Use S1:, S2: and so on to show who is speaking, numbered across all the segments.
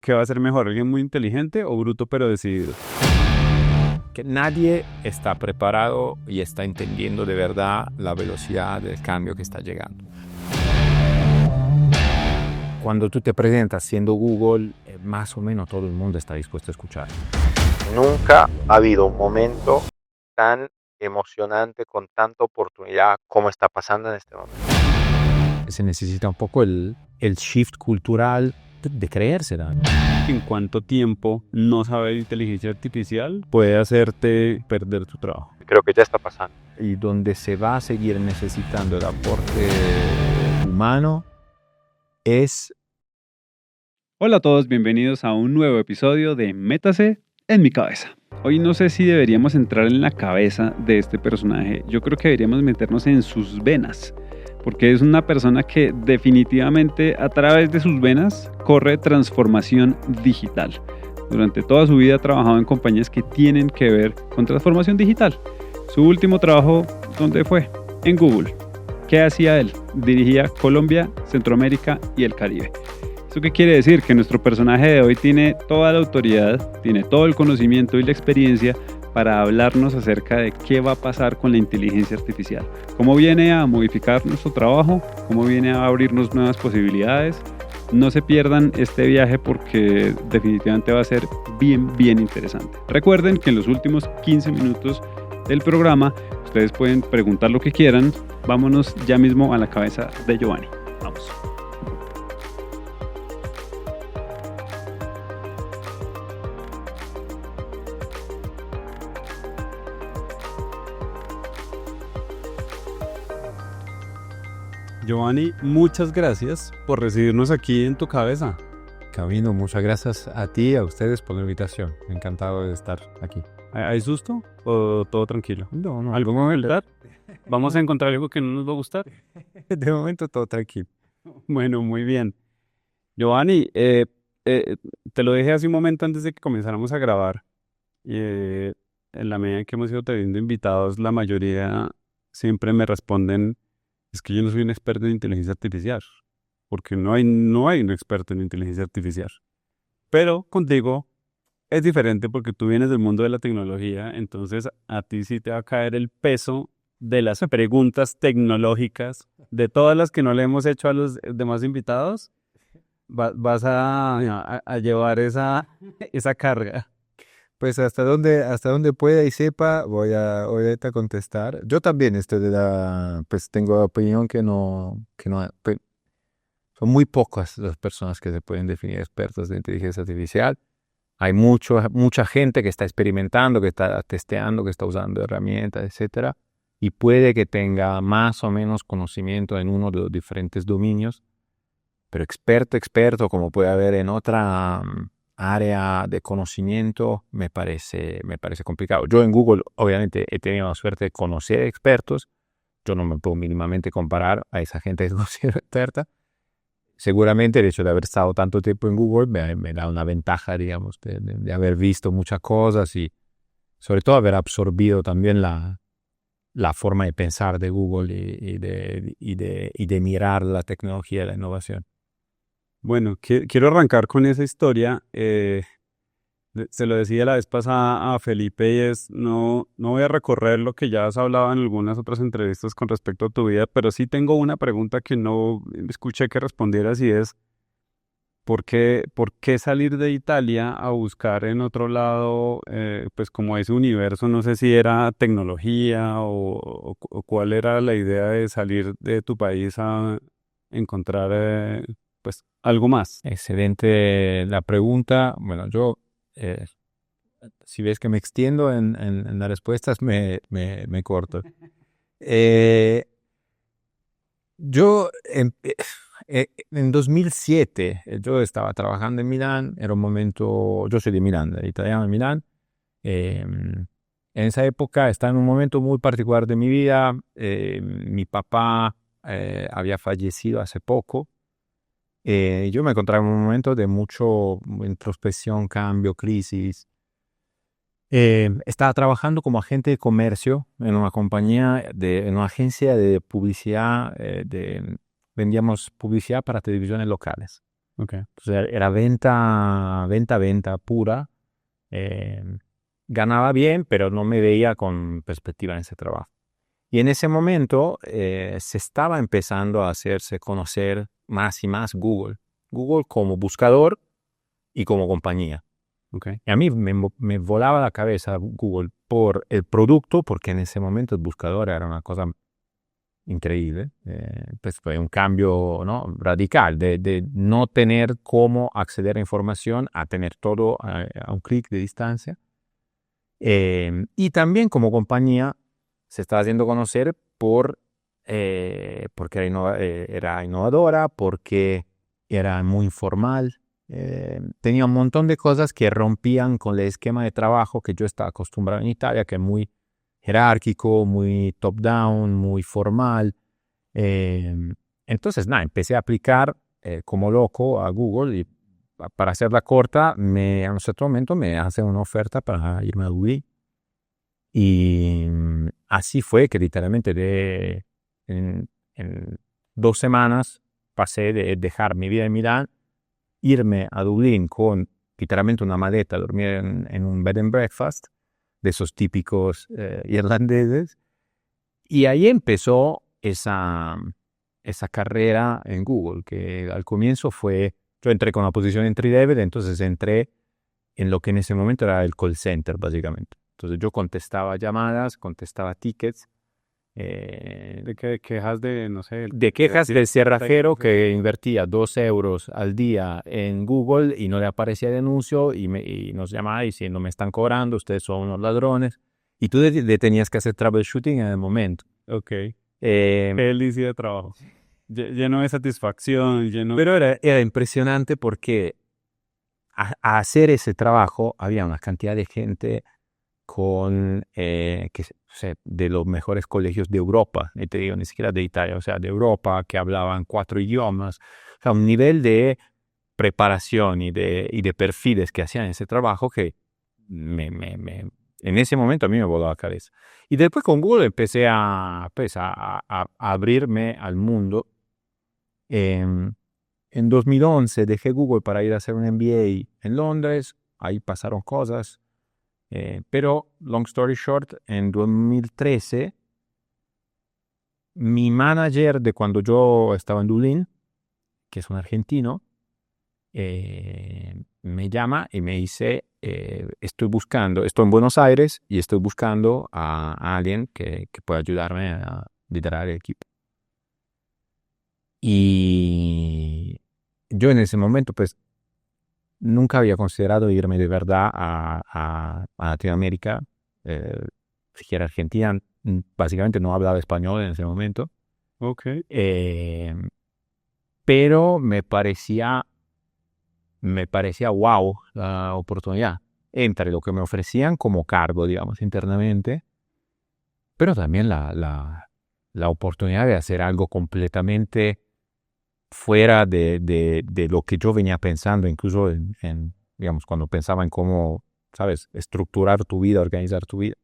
S1: ¿Qué va a ser mejor? ¿Alguien muy inteligente o bruto pero decidido?
S2: Que nadie está preparado y está entendiendo de verdad la velocidad del cambio que está llegando. Cuando tú te presentas siendo Google, más o menos todo el mundo está dispuesto a escuchar.
S3: Nunca ha habido un momento tan emocionante con tanta oportunidad como está pasando en este momento.
S2: Se necesita un poco el shift cultural de creérsela.
S1: ¿En cuánto tiempo no saber inteligencia artificial puede hacerte perder tu trabajo?
S3: Creo que ya está pasando.
S2: Y donde se va a seguir necesitando el aporte humano es...
S1: Hola a todos, bienvenidos a un nuevo episodio de Métase en mi cabeza. Hoy no sé si deberíamos entrar en la cabeza de este personaje. Yo creo que deberíamos meternos en sus venas, porque es una persona que definitivamente a través de sus venas corre transformación digital. Durante toda su vida ha trabajado en compañías que tienen que ver con transformación digital. Su último trabajo, ¿dónde fue? En Google. ¿Qué hacía él? Dirigía Colombia, Centroamérica y el Caribe. ¿Eso qué quiere decir? Que nuestro personaje de hoy tiene toda la autoridad, tiene todo el conocimiento y la experiencia para hablarnos acerca de qué va a pasar con la inteligencia artificial. Cómo viene a modificar nuestro trabajo, cómo viene a abrirnos nuevas posibilidades. No se pierdan este viaje porque definitivamente va a ser bien interesante. Recuerden que en los últimos 15 minutos del programa ustedes pueden preguntar lo que quieran. Vámonos ya mismo a la cabeza de Giovanni. Vamos. Giovanni, muchas gracias por recibirnos aquí en tu cabeza.
S2: Camino, muchas gracias a ti y a ustedes por la invitación. Encantado de estar aquí.
S1: ¿Hay susto o todo tranquilo?
S2: No.
S1: ¿Algo con el edad? ¿Vamos a encontrar algo que no nos va a gustar?
S2: De momento todo tranquilo.
S1: Bueno, muy bien. Giovanni, te lo dije hace un momento antes de que comenzáramos a grabar. En la medida en que hemos ido teniendo invitados, la mayoría siempre me responden, es que yo no soy un experto en inteligencia artificial, porque no hay un experto en inteligencia artificial. Pero contigo es diferente porque tú vienes del mundo de la tecnología, entonces a ti sí te va a caer el peso de las preguntas tecnológicas, de todas las que no le hemos hecho a los demás invitados, vas a llevar esa carga.
S2: Pues hasta donde pueda y sepa, voy a ahorita contestar. Yo también pues tengo opinión que son muy pocas las personas que se pueden definir expertos de inteligencia artificial. Hay mucha gente que está experimentando, que está testeando, que está usando herramientas, etcétera, y puede que tenga más o menos conocimiento en uno de los diferentes dominios, pero experto, como puede haber en otra área de conocimiento, me parece complicado. Yo en Google, obviamente, he tenido la suerte de conocer expertos. Yo no me puedo mínimamente comparar a esa gente que considero experta. Seguramente el hecho de haber estado tanto tiempo en Google me da una ventaja, digamos, de haber visto muchas cosas y sobre todo haber absorbido también la forma de pensar de Google y de mirar la tecnología y la innovación.
S1: Bueno, quiero arrancar con esa historia. Se lo decía la vez pasada a Felipe y no voy a recorrer lo que ya has hablado en algunas otras entrevistas con respecto a tu vida, pero sí tengo una pregunta que no escuché que respondieras y es, ¿por qué salir de Italia a buscar en otro lado, pues como ese universo? No sé si era tecnología o cuál era la idea de salir de tu país a encontrar pues algo más.
S2: Excelente la pregunta. Bueno, yo, si ves que me extiendo en las respuestas, me corto. Yo en 2007, yo estaba trabajando en Milán, era un momento, yo soy de Milán, italiano de Milán. En esa época estaba en un momento muy particular de mi vida. Mi papá había fallecido hace poco. Yo me encontraba en un momento de mucho introspección, cambio, crisis. Estaba trabajando como agente de comercio en una en una agencia de publicidad, vendíamos publicidad para televisiones locales. Okay. Entonces era venta pura. Eh, Ganaba bien, pero no me veía con perspectiva en ese trabajo. Y en ese momento se estaba empezando a hacerse conocer más y más Google. Google como buscador y como compañía.
S1: Ok.
S2: Y a mí me volaba la cabeza Google por el producto, porque en ese momento el buscador era una cosa increíble. Pues fue un cambio, ¿no?, radical de no tener cómo acceder a información a tener todo a un clic de distancia. Y también como compañía se estaba haciendo conocer porque era innovadora, porque era muy informal. Tenía un montón de cosas que rompían con el esquema de trabajo que yo estaba acostumbrado en Italia, que es muy jerárquico, muy top-down, muy formal. Eh, entonces, nada, empecé a aplicar como loco a Google y para hacerla corta, a un cierto momento me hacen una oferta para irme a Dublín. Y así fue que literalmente en 2 semanas pasé de dejar mi vida en Milán, irme a Dublín con literalmente una maleta, dormir en un bed and breakfast de esos típicos irlandeses. Y ahí empezó esa carrera en Google, que al comienzo yo entré con una posición entry level, entonces entré en lo que en ese momento era el call center, básicamente. Entonces yo contestaba llamadas, contestaba tickets.
S1: De que quejas de, no sé,
S2: De quejas del cerrajero que invertía 2 euros al día en Google y no le aparecía el anuncio y nos llamaba diciendo, me están cobrando, ustedes son unos ladrones. Y tú le tenías que hacer troubleshooting en el momento.
S1: ok,
S2: Eh,
S1: felicidad de trabajo, lleno de satisfacción, lleno...
S2: pero era impresionante porque a hacer ese trabajo había una cantidad de gente o sea, de los mejores colegios de Europa, y te digo, ni siquiera de Italia, o sea, de Europa, que hablaban 4 idiomas, o sea, un nivel de preparación y de perfiles que hacían ese trabajo que en ese momento a mí me voló la cabeza. Y después con Google empecé pues, a abrirme al mundo. En 2011 dejé Google para ir a hacer un MBA en Londres, ahí pasaron cosas. Pero, long story short, en 2013, mi manager de cuando yo estaba en Dublín, que es un argentino, me llama y me dice, estoy en Buenos Aires y estoy buscando a alguien que pueda ayudarme a liderar el equipo. Y yo en ese momento, pues, nunca había considerado irme de verdad a Latinoamérica, siquiera Argentina, básicamente no hablaba español en ese momento,
S1: Ok,
S2: pero me parecía wow la oportunidad, entre lo que me ofrecían como cargo, digamos, internamente, pero también la oportunidad de hacer algo completamente fuera de lo que yo venía pensando, incluso digamos, cuando pensaba en cómo, ¿sabes?, estructurar tu vida, organizar tu vida.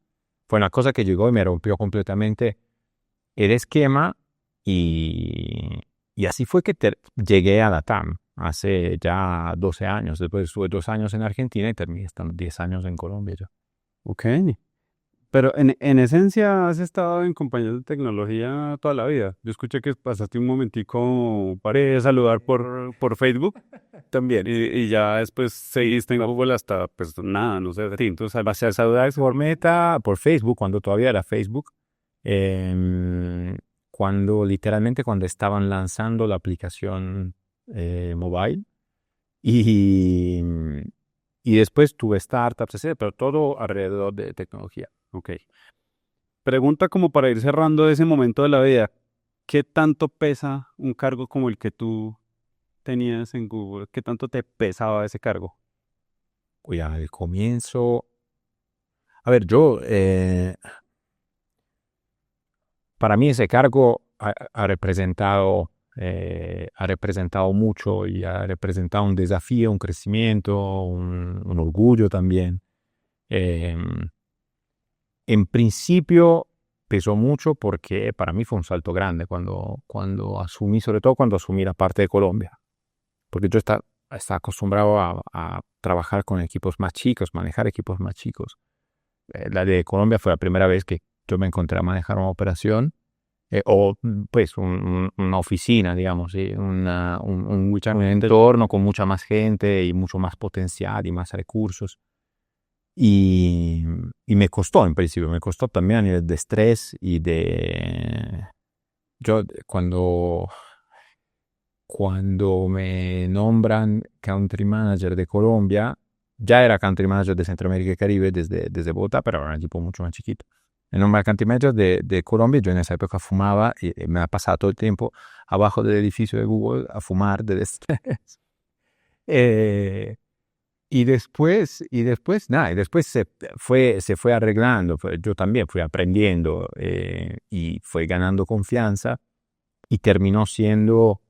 S2: Fue una cosa que llegó y me rompió completamente el esquema y así fue que llegué a la TAM hace ya 12 años. Después estuve 2 años en Argentina y terminé estando 10 años en Colombia ya.
S1: ok. Pero en esencia has estado en compañías de tecnología toda la vida. Yo escuché que pasaste un momentico para saludar por Facebook también y ya después seguiste en Google hasta, pues nada, no sé, sí, entonces
S2: Pasé a saludar por Meta, por Facebook, cuando todavía era Facebook. Literalmente cuando estaban lanzando la aplicación mobile y, y después tuve startups, etcétera, pero todo alrededor de tecnología.
S1: ok. Pregunta como para ir cerrando ese momento de la vida. ¿Qué tanto pesa un cargo como el que tú tenías en Google? ¿Qué tanto te pesaba ese cargo?
S2: Oye, al comienzo, a ver, para mí ese cargo ha representado mucho y ha representado un desafío, un crecimiento, un orgullo también. Em, En principio pesó mucho porque para mí fue un salto grande cuando asumí, sobre todo cuando asumí la parte de Colombia. porque yo estaba acostumbrado a trabajar con equipos más chicos, manejar equipos más chicos. La de Colombia fue la primera vez que yo me encontré a manejar una operación, o pues una oficina, digamos, ¿sí? Un entorno con mucha más gente y mucho más potencial y más recursos. Y me costó en principio, me costó también a nivel de estrés y de... Yo cuando me nombran country manager de Colombia, ya era country manager de Centroamérica y Caribe desde Bogotá, pero era un equipo mucho más chiquito. Me nombran country manager de Colombia, yo en esa época fumaba y me ha pasado todo el tiempo abajo del edificio de Google a fumar del estrés. Nada, y después se fue arreglando, yo también fui aprendiendo y fue ganando confianza y terminó siendo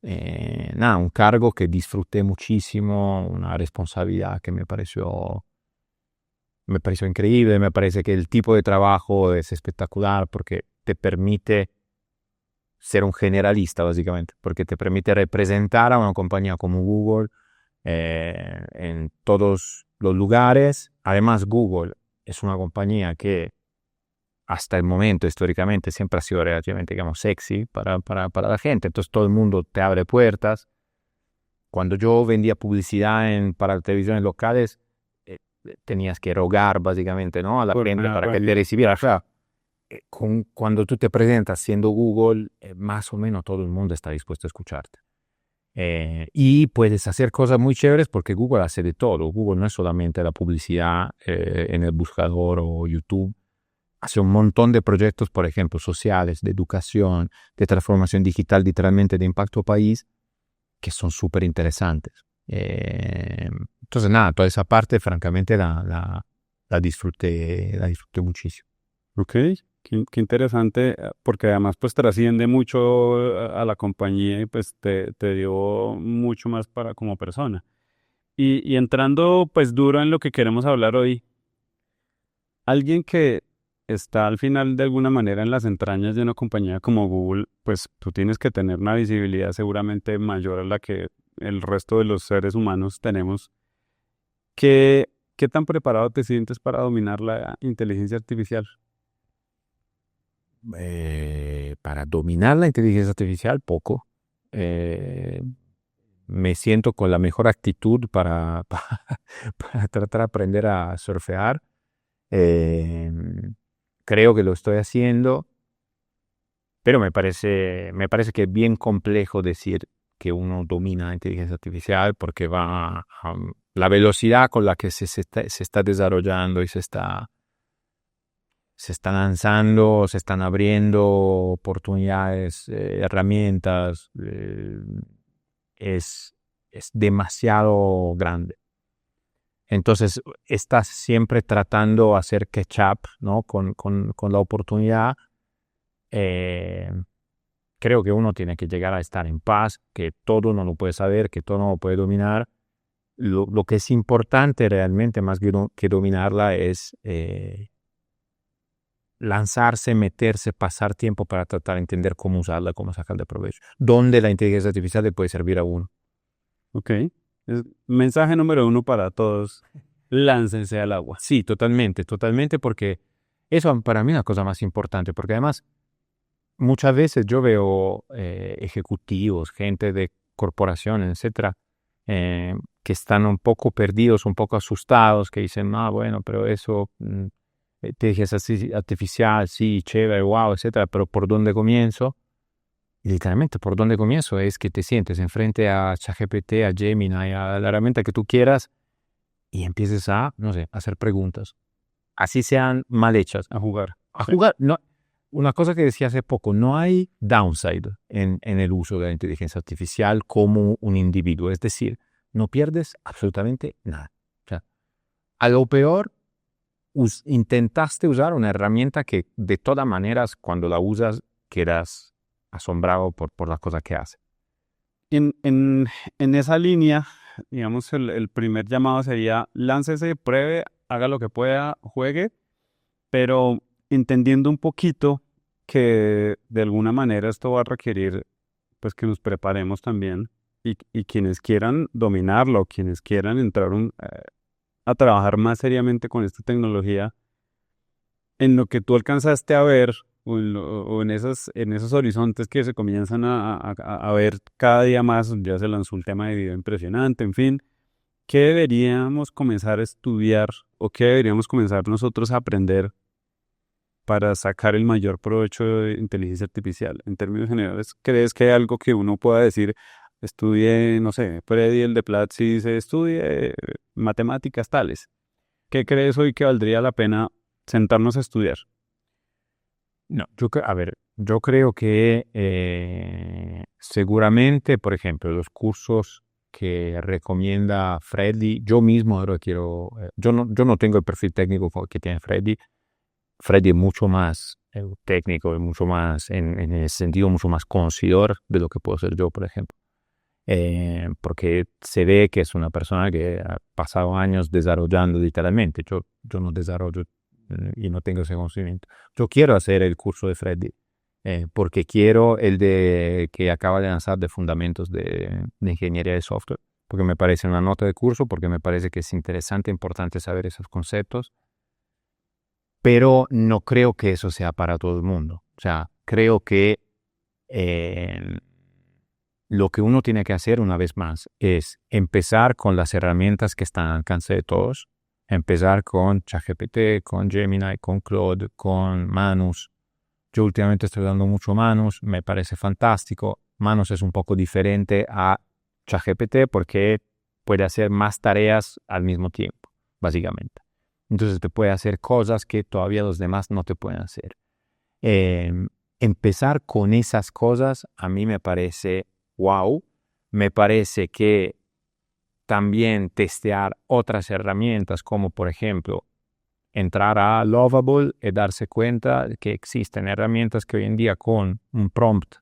S2: nada, un cargo que disfruté muchísimo, una responsabilidad que me pareció increíble, me parece que el tipo de trabajo es espectacular porque te permite ser un generalista básicamente, porque te permite representar a una compañía como Google en todos los lugares. Además, Google es una compañía que hasta el momento históricamente siempre ha sido relativamente, digamos, sexy para la gente, entonces todo el mundo te abre puertas. Cuando yo vendía publicidad para televisiones locales, tenías que rogar básicamente, ¿no? A la gente para que te recibiera. O sea, cuando tú te presentas siendo Google, más o menos todo el mundo está dispuesto a escucharte. Y puedes hacer cosas muy chéveres porque Google hace de todo. Google no es solamente la publicidad en el buscador o YouTube. Hace un montón de proyectos, por ejemplo, sociales, de educación, de transformación digital, literalmente de impacto país, que son súper interesantes. Entonces, nada, toda esa parte, francamente, la disfruté muchísimo.
S1: Ok, qué interesante, porque además pues trasciende mucho a la compañía y pues te dio mucho más para como persona. Y entrando pues duro en lo que queremos hablar hoy, alguien que está al final de alguna manera en las entrañas de una compañía como Google, pues tú tienes que tener una visibilidad seguramente mayor a la que el resto de los seres humanos tenemos. ¿Qué tan preparado te sientes para dominar la inteligencia artificial?
S2: Para dominar la inteligencia artificial, poco. Me siento con la mejor actitud para tratar de aprender a surfear. Eh, Creo que lo estoy haciendo, pero me parece que es bien complejo decir que uno domina la inteligencia artificial porque la velocidad con la que se está desarrollando y se está lanzando, se están abriendo oportunidades, herramientas, es demasiado grande. Entonces, estás siempre tratando de hacer catch up, ¿no? con la oportunidad. Creo que uno tiene que llegar a estar en paz, que todo no lo puede saber, que todo no lo puede dominar. Lo que es importante realmente, más que dominarla, es lanzarse, meterse, pasar tiempo para tratar de entender cómo usarla, cómo sacarle provecho. Dónde la inteligencia artificial le puede servir a uno.
S1: Ok. Mensaje número uno para todos. Láncense al agua.
S2: Sí, totalmente, porque eso para mí es la cosa más importante, porque además muchas veces yo veo ejecutivos, gente de corporaciones, etcétera, que están un poco perdidos, un poco asustados, que dicen, bueno, pero eso, inteligencia artificial, sí, chévere, wow, etcétera, pero ¿por dónde comienzo? Y literalmente, ¿por dónde comienzo? Es que te sientes enfrente a ChatGPT, a Gemini, a la herramienta que tú quieras y empieces a, no sé, a hacer preguntas. Así sean mal hechas.
S1: A jugar.
S2: A jugar. No, una cosa que decía hace poco, no hay downside en el uso de la inteligencia artificial como un individuo. Es decir, no pierdes absolutamente nada. O sea, a lo peor, intentaste usar una herramienta que de todas maneras, cuando la usas, quedas asombrado por la cosa que hace.
S1: En esa línea, digamos, el primer llamado sería láncese, pruebe, haga lo que pueda, juegue, pero entendiendo un poquito que de alguna manera esto va a requerir pues que nos preparemos también. y quienes quieran dominarlo, quienes quieran entrar a trabajar más seriamente con esta tecnología, en lo que tú alcanzaste a ver o en esos horizontes que se comienzan a ver cada día más, ya se lanzó un tema de video impresionante, en fin, ¿qué deberíamos comenzar a estudiar o qué deberíamos comenzar nosotros a aprender para sacar el mayor provecho de inteligencia artificial? En términos generales, ¿crees que hay algo que uno pueda decir, estudie, no sé, Freddy el de Platzi dice, estudie matemáticas tales? ¿Qué crees hoy que valdría la pena sentarnos a estudiar?
S2: No, a ver, yo creo que seguramente, por ejemplo, los cursos que recomienda Freddy, yo mismo ahora quiero, yo no tengo el perfil técnico que tiene Freddy. Freddy es mucho más técnico, es mucho más, en el sentido, mucho más conocedor de lo que puedo ser yo, por ejemplo. Porque se ve que es una persona que ha pasado años desarrollando literalmente. Yo no desarrollo y no tengo ese conocimiento. Yo quiero hacer el curso de Freddy, porque quiero el de que acaba de lanzar de fundamentos de ingeniería de software, porque me parece una nota de curso, porque me parece que es interesante, importante saber esos conceptos, pero no creo que eso sea para todo el mundo. O sea, creo que lo que uno tiene que hacer una vez más es empezar con las herramientas que están al alcance de todos, empezar con ChatGPT, con Gemini, con Claude, con Manus. Yo últimamente estoy dando mucho Manus, me parece fantástico. Manus es un poco diferente a ChatGPT porque puede hacer más tareas al mismo tiempo, básicamente. Entonces te puede hacer cosas que todavía los demás no te pueden hacer. Empezar con esas cosas a mí me parece wow. Me parece que también testear otras herramientas como por ejemplo entrar a Lovable y darse cuenta que existen herramientas que hoy en día con un prompt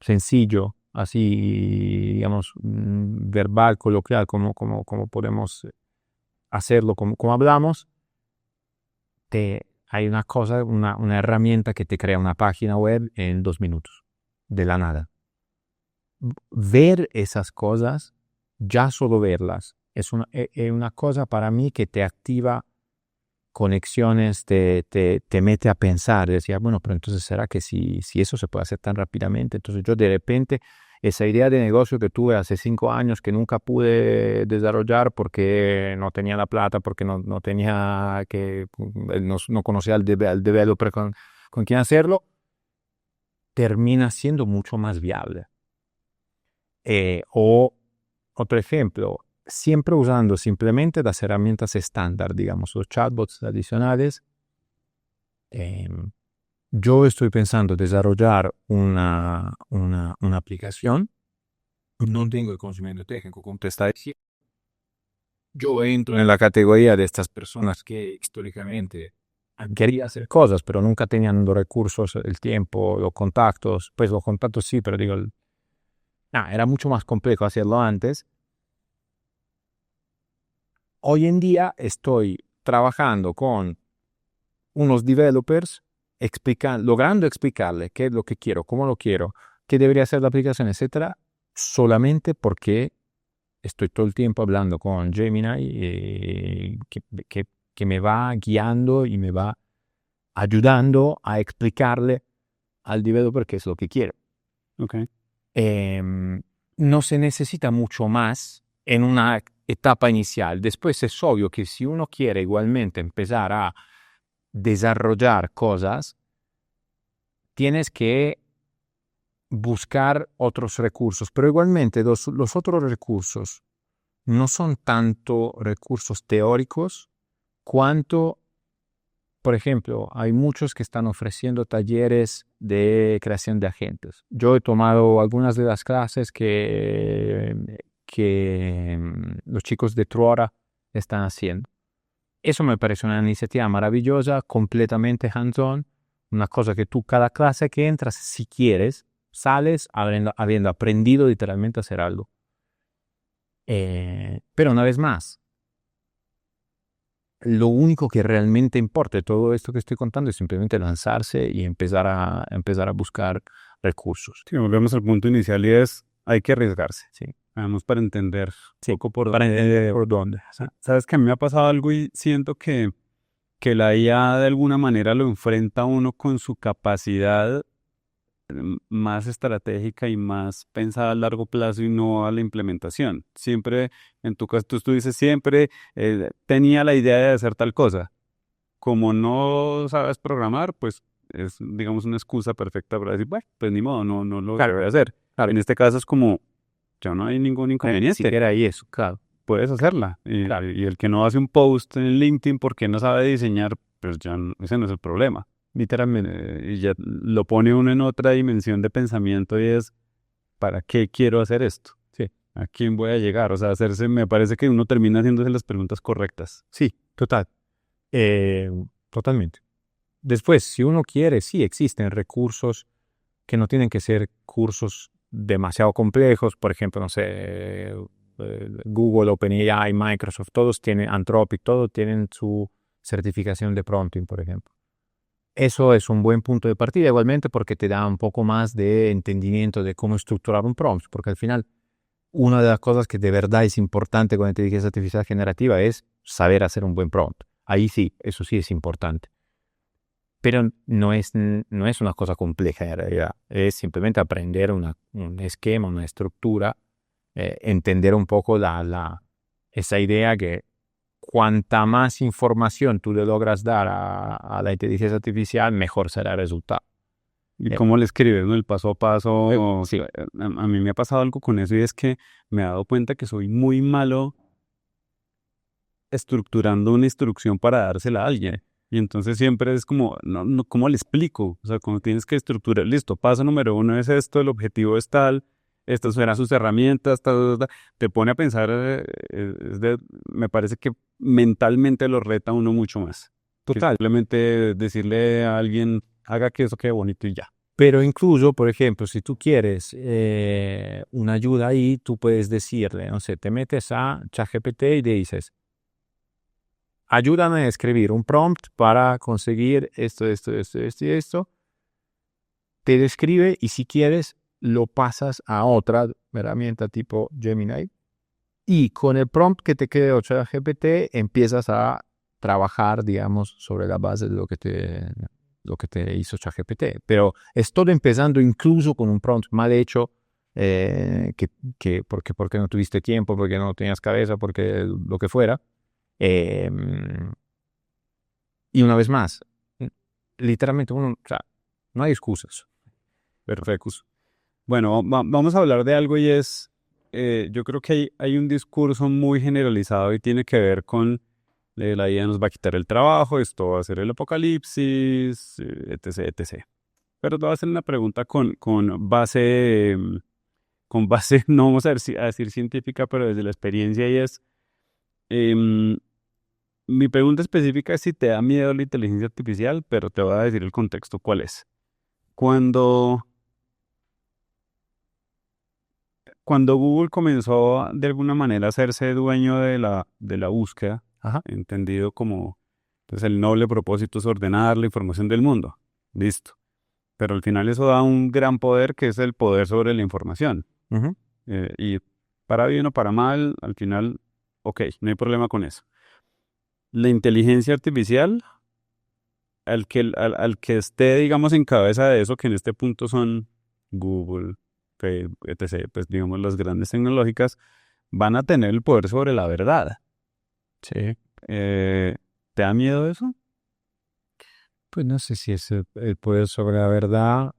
S2: sencillo, así digamos verbal, coloquial, como podemos hacerlo, como hablamos, hay una cosa, una herramienta que te crea una página web en 2 minutos, de la nada. Ver esas cosas, ya solo verlas, es una cosa para mí que te activa conexiones, te mete a pensar, decía, bueno, pero entonces será que si eso se puede hacer tan rápidamente, entonces yo de repente esa idea de negocio que tuve hace 5 años que nunca pude desarrollar porque no tenía la plata, porque no tenía no conocía al developer con quien hacerlo, termina siendo mucho más viable. O otro ejemplo, siempre usando simplemente las herramientas estándar, digamos, los chatbots adicionales. Yo estoy pensando desarrollar una aplicación. No tengo el conocimiento técnico, como te está diciendo. Yo entro en la categoría de estas personas que históricamente quería hacer cosas, pero nunca tenían los recursos, el tiempo, los contactos. Pues los contactos sí, pero digo, era mucho más complejo hacerlo antes. Hoy en día estoy trabajando con unos developers, logrando explicarle qué es lo que quiero, cómo lo quiero, qué debería ser la aplicación, etcétera, solamente porque estoy todo el tiempo hablando con Gemini, que me va guiando y me va ayudando a explicarle al developer qué es lo que quiero.
S1: Okay.
S2: No se necesita mucho más en una etapa inicial. Después es obvio que si uno quiere igualmente empezar a desarrollar cosas, tienes que buscar otros recursos, pero igualmente los otros recursos no son tanto recursos teóricos cuanto, por ejemplo, hay muchos que están ofreciendo talleres de creación de agentes. Yo he tomado algunas de las clases que los chicos de Truora están haciendo. Eso me parece una iniciativa maravillosa, completamente hands-on, una cosa que tú cada clase que entras, si quieres, sales habiendo aprendido literalmente a hacer algo. Pero una vez más, lo único que realmente importa de todo esto que estoy contando es simplemente lanzarse y empezar a buscar recursos.
S1: Sí, volvemos al punto inicial y es hay que arriesgarse.
S2: Sí.
S1: Vamos para entender
S2: Sí,
S1: un poco por
S2: para
S1: dónde.
S2: entender por dónde.
S1: Sabes que a mí me ha pasado algo y siento que la IA de alguna manera lo enfrenta a uno con su capacidad más estratégica y más pensada a largo plazo y no a la implementación. Siempre, en tu caso, tú dices siempre, tenía la idea de hacer tal cosa. Como no sabes programar, pues es, digamos, una excusa perfecta para decir, bueno, pues ni modo, no lo
S2: Claro,
S1: voy a hacer.
S2: claro.
S1: En este caso es como, ya no hay ningún
S2: Ni
S1: inconveniente.
S2: siquiera ahí eso, claro.
S1: Puedes hacerla.
S2: Claro.
S1: Y el que no hace un post en LinkedIn porque no sabe diseñar, pues ya ese no es el problema.
S2: Literalmente.
S1: Y ya lo pone uno en otra dimensión de pensamiento y es, ¿para qué quiero hacer esto?
S2: Sí.
S1: ¿A quién voy a llegar? O sea, me parece que uno termina haciéndose las preguntas correctas.
S2: Sí, total. Totalmente. Después, si uno quiere, sí existen recursos que no tienen que ser cursos demasiado complejos. Por ejemplo, no sé, Google, OpenAI, Microsoft, todos tienen, Anthropic, todos tienen su certificación de prompting, por ejemplo. Eso es un buen punto de partida igualmente porque te da un poco más de entendimiento de cómo estructurar un prompt, porque al final una de las cosas que de verdad es importante con la inteligencia artificial generativa es saber hacer un buen prompt. Ahí sí, eso sí es importante. Pero no es una cosa compleja en realidad. Es simplemente aprender un esquema, una estructura, entender un poco esa idea que cuanta más información tú le logras dar a la inteligencia artificial, mejor será el resultado.
S1: ¿Y cómo le escribes, no? El paso a paso.
S2: Sí.
S1: A mí me ha pasado algo con eso y es que me he dado cuenta que soy muy malo estructurando una instrucción para dársela a alguien. Y entonces siempre es como, no, ¿cómo le explico? O sea, como tienes que estructurar, listo, paso número 1 es esto, el objetivo es tal, estas serán sus herramientas, te pone a pensar, me parece que mentalmente lo reta a uno mucho más.
S2: Total.
S1: Simplemente decirle a alguien, haga que eso quede bonito y ya.
S2: Pero incluso, por ejemplo, si tú quieres una ayuda ahí, tú puedes decirle, no sé, te metes a ChatGPT y le dices, ayúdame a escribir un prompt para conseguir esto y esto. Te describe y si quieres lo pasas a otra herramienta tipo Gemini y con el prompt que te creó ChatGPT empiezas a trabajar, digamos, sobre la base de lo que te hizo ChatGPT. Pero es todo empezando incluso con un prompt mal hecho, porque no tuviste tiempo, porque no tenías cabeza, porque lo que fuera. Y una vez más, literalmente o sea, no hay excusas.
S1: Perfecto. Bueno, vamos a hablar de algo y es, yo creo que hay un discurso muy generalizado y tiene que ver con la IA nos va a quitar el trabajo, esto va a ser el apocalipsis, etc, etc. Pero te voy a hacer una pregunta con base, no vamos a decir científica, pero desde la experiencia y es, em, mi pregunta específica es si te da miedo la inteligencia artificial, pero te voy a decir el contexto cuál es. Cuando Google comenzó de alguna manera a hacerse dueño de la búsqueda,
S2: Ajá.
S1: entendido como, pues el noble propósito es ordenar la información del mundo, listo. Pero al final eso da un gran poder que es el poder sobre la información.
S2: Uh-huh.
S1: Y para bien o para mal, al final, ok, no hay problema con eso. La inteligencia artificial, al que esté, digamos, en cabeza de eso, que en este punto son Google, Facebook, etc., pues digamos las grandes tecnológicas, van a tener el poder sobre la verdad.
S2: Sí.
S1: ¿Te da miedo eso?
S2: Pues no sé si es el poder sobre la verdad.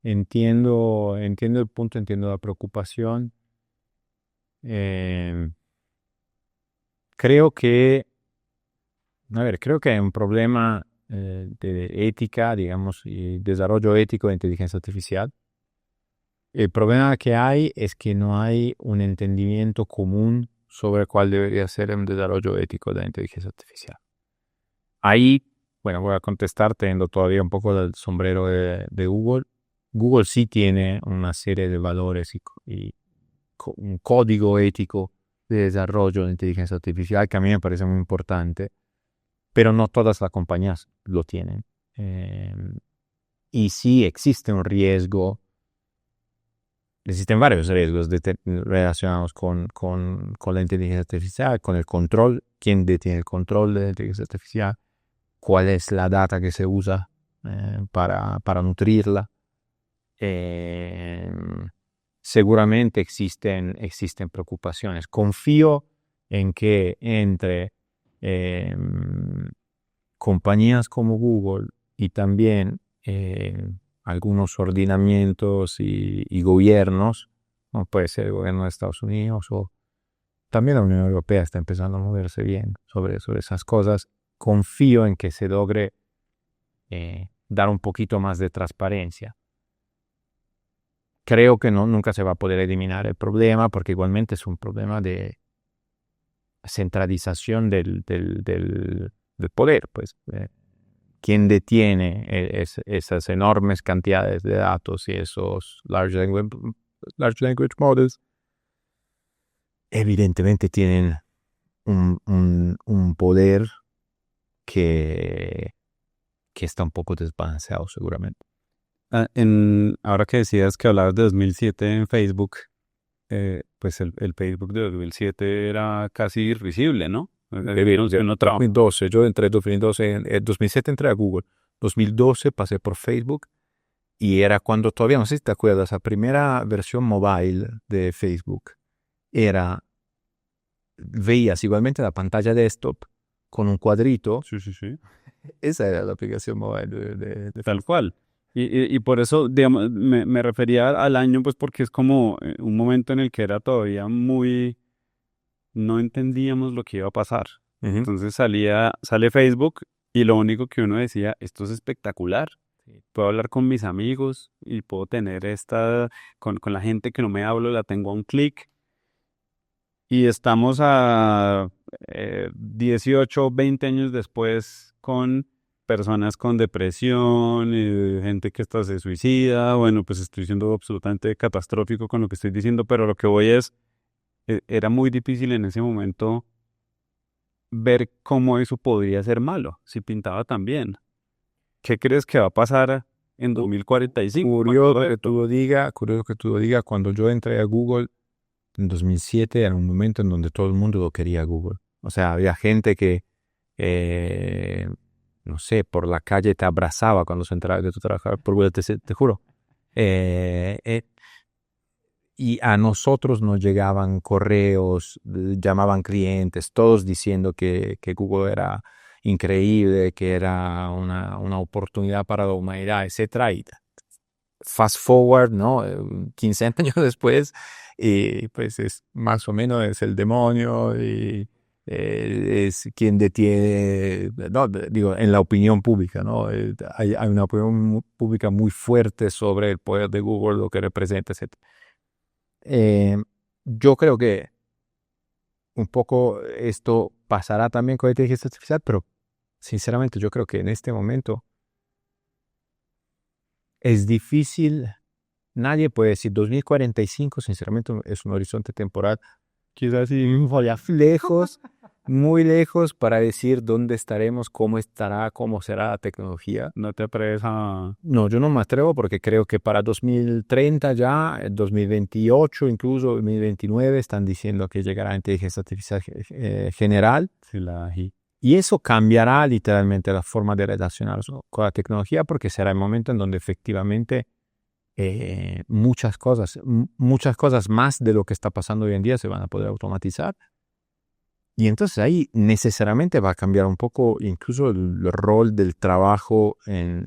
S2: Entiendo el punto, entiendo la preocupación. Creo que hay un problema de ética, digamos, y desarrollo ético de inteligencia artificial. El problema que hay es que no hay un entendimiento común sobre cuál debería ser el desarrollo ético de la inteligencia artificial. Ahí, bueno, voy a contestar teniendo todavía un poco el sombrero de Google. Google sí tiene una serie de valores y un código ético de desarrollo de inteligencia artificial que a mí me parece muy importante, pero no todas las compañías lo tienen. Y sí existe un riesgo existen varios riesgos relacionados con la inteligencia artificial, con el control, quién detiene el control de la inteligencia artificial, cuál es la data que se usa para nutrirla. Seguramente existen preocupaciones. Confío en que entre compañías como Google y también algunos ordenamientos y gobiernos, como puede ser el gobierno de Estados Unidos o también la Unión Europea está empezando a moverse bien sobre esas cosas. Confío en que se logre dar un poquito más de transparencia. Creo que nunca se va a poder eliminar el problema porque igualmente es un problema de centralización del poder, pues. ¿Quién detiene esas enormes cantidades de datos y esos large language models? Evidentemente tienen un poder que está un poco desbalanceado seguramente.
S1: Ahora que decías que hablabas de 2007 en Facebook, pues el Facebook de 2007 era casi irrisible, ¿no?
S2: En 2012, yo entré en 2012, en 2007 entré a Google, 2012 pasé por Facebook y era cuando todavía, no sé si te acuerdas, la primera versión mobile de Facebook veías igualmente la pantalla desktop con un cuadrito.
S1: Sí, sí, sí.
S2: Esa era la aplicación mobile de
S1: Tal cual. Y por eso, digamos, me refería al año, pues porque es como un momento en el que era todavía no entendíamos lo que iba a pasar.
S2: Uh-huh.
S1: Entonces sale Facebook y lo único que uno decía, esto es espectacular. Puedo hablar con mis amigos y puedo tener con la gente que no me hablo, la tengo a un clic. Y estamos a 18, 20 años después con personas con depresión, gente que hasta se suicida. Bueno, pues estoy siendo absolutamente catastrófico con lo que estoy diciendo, pero lo que voy es, era muy difícil en ese momento ver cómo eso podría ser malo, si pintaba tan bien. ¿Qué crees que va a pasar en 2045?
S2: Curioso que tú lo digas, cuando yo entré a Google en 2007 era un momento en donde todo el mundo lo quería Google. O sea, había gente que, no sé, por la calle te abrazaba cuando se entraba de tu trabajo por Google, te juro. Y a nosotros nos llegaban correos, llamaban clientes, todos diciendo que Google era increíble, que era una oportunidad para la humanidad, etc. Y fast forward, ¿no? 15 años después, y pues es más o menos es el demonio y es quien detiene, no, digo, en la opinión pública, ¿no? Hay una opinión pública muy fuerte sobre el poder de Google, lo que representa, etc. Yo creo que un poco esto pasará también con la inteligencia artificial, pero sinceramente yo creo que en este momento es difícil. Nadie puede decir 2045, sinceramente es un horizonte temporal quizás lejos, muy lejos para decir dónde estaremos, cómo estará, cómo será la tecnología.
S1: ¿No te atreves a...?
S2: No, yo no me atrevo porque creo que para 2030 ya, 2028, incluso 2029, están diciendo que llegará la inteligencia artificial general.
S1: Sí,
S2: Y eso cambiará literalmente la forma de relacionarnos con la tecnología porque será el momento en donde efectivamente muchas cosas más de lo que está pasando hoy en día se van a poder automatizar. Y entonces ahí necesariamente va a cambiar un poco incluso el rol del trabajo en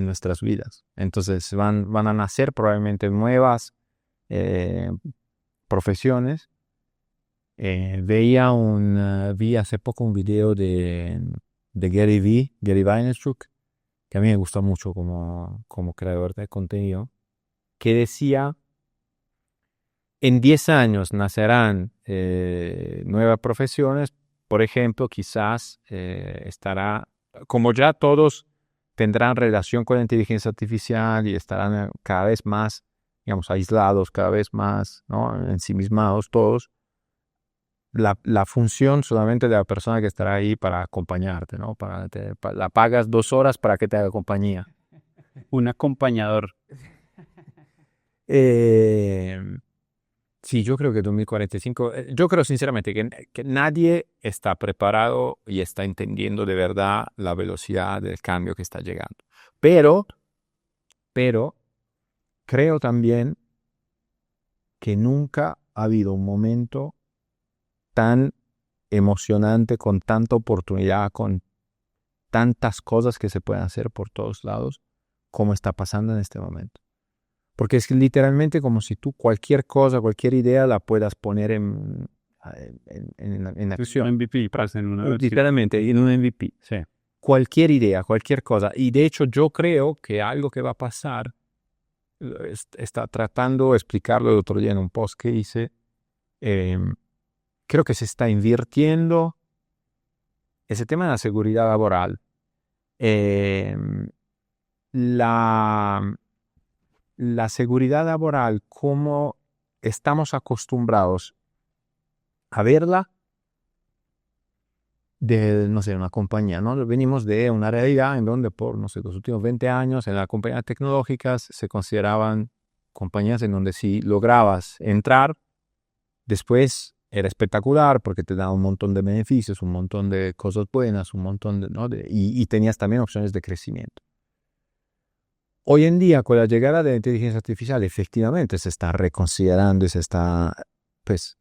S2: nuestras vidas. Entonces van a nacer probablemente nuevas profesiones. Vi hace poco un video de Gary Vaynerchuk, que a mí me gustó mucho como creador de contenido, que decía, en 10 años nacerán nuevas profesiones, por ejemplo, quizás estará, como ya todos tendrán relación con la inteligencia artificial y estarán cada vez más, digamos, aislados, cada vez más, ¿no?, ensimismados todos, la función solamente de la persona que estará ahí para acompañarte, ¿no? La pagas 2 horas para que te haga compañía.
S1: Un acompañador.
S2: Sí, yo creo que 2045, yo creo sinceramente que nadie está preparado y está entendiendo de verdad la velocidad del cambio que está llegando. Pero creo también que nunca ha habido un momento tan emocionante, con tanta oportunidad, con tantas cosas que se pueden hacer por todos lados, como está pasando en este momento. Porque es literalmente como si tú cualquier cosa, cualquier idea la puedas poner en acción.
S1: Un MVP pasa en una versión.
S2: Literalmente, en un MVP.
S1: Sí.
S2: Cualquier idea, cualquier cosa. Y de hecho yo creo que algo que va a pasar, está tratando de explicarlo el otro día en un post que hice, creo que se está invirtiendo ese tema de la seguridad laboral. La seguridad laboral, como estamos acostumbrados a verla de, no sé, una compañía, ¿no? Venimos de una realidad en donde por, no sé, los últimos 20 años en las compañías tecnológicas se consideraban compañías en donde si lograbas entrar, después era espectacular porque te daba un montón de beneficios, un montón de cosas buenas, un montón de, ¿no? y tenías también opciones de crecimiento. Hoy en día, con la llegada de la inteligencia artificial, efectivamente se está reconsiderando y se está, pues,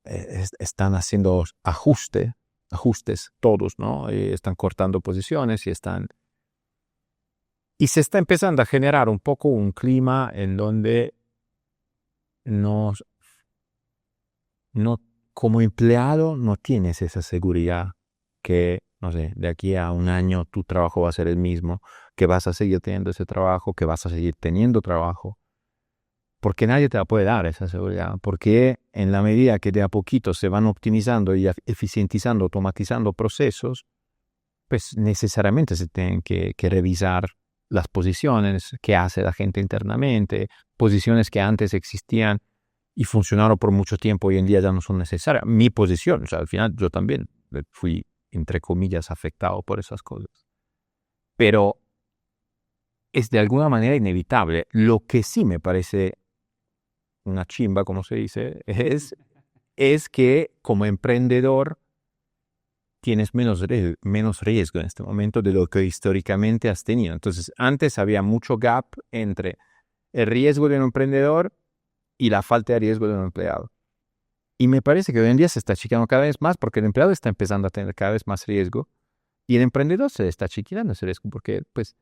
S2: están haciendo ajustes todos, ¿no? Y están cortando posiciones y se está empezando a generar un poco un clima en donde no, como empleado no tienes esa seguridad que, no sé, de aquí a un año tu trabajo va a ser el mismo, que vas a seguir teniendo ese trabajo, que vas a seguir teniendo trabajo, porque nadie te la puede dar esa seguridad, porque en la medida que de a poquito se van optimizando y eficientizando, automatizando procesos, pues necesariamente se tienen que revisar las posiciones que hace la gente internamente, posiciones que antes existían y funcionaron por mucho tiempo, hoy en día ya no son necesarias. Mi posición, o sea, al final yo también fui, entre comillas, afectado por esas cosas. Pero es de alguna manera inevitable. Lo que sí me parece una chimba, como se dice, es que como emprendedor tienes menos riesgo en este momento de lo que históricamente has tenido. Entonces, antes había mucho gap entre el riesgo de un emprendedor y la falta de riesgo de un empleado. Y me parece que hoy en día se está achicando cada vez más porque el empleado está empezando a tener cada vez más riesgo y el emprendedor se está achicando ese riesgo porque pues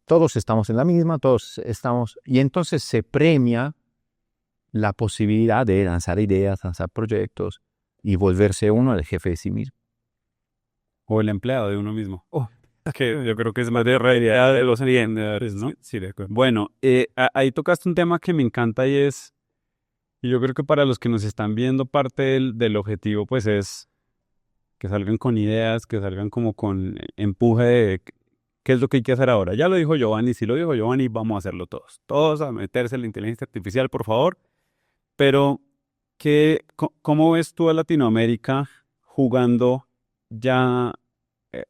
S2: todos estamos en la misma, todos estamos... Y entonces se premia la posibilidad de lanzar ideas, lanzar proyectos y volverse uno el jefe de sí mismo.
S1: O el empleado de uno mismo. Que yo creo que es más de realidad de los emprendedores, ¿no? Sí, de acuerdo. Bueno, ahí tocaste un tema que me encanta y yo creo que para los que nos están viendo, parte del objetivo, pues es que salgan con ideas, que salgan como con empuje de qué es lo que hay que hacer ahora. Ya lo dijo Giovanni, si lo dijo Giovanni, vamos a hacerlo todos. Todos a meterse en la inteligencia artificial, por favor. Pero, ¿cómo ves tú a Latinoamérica jugando ya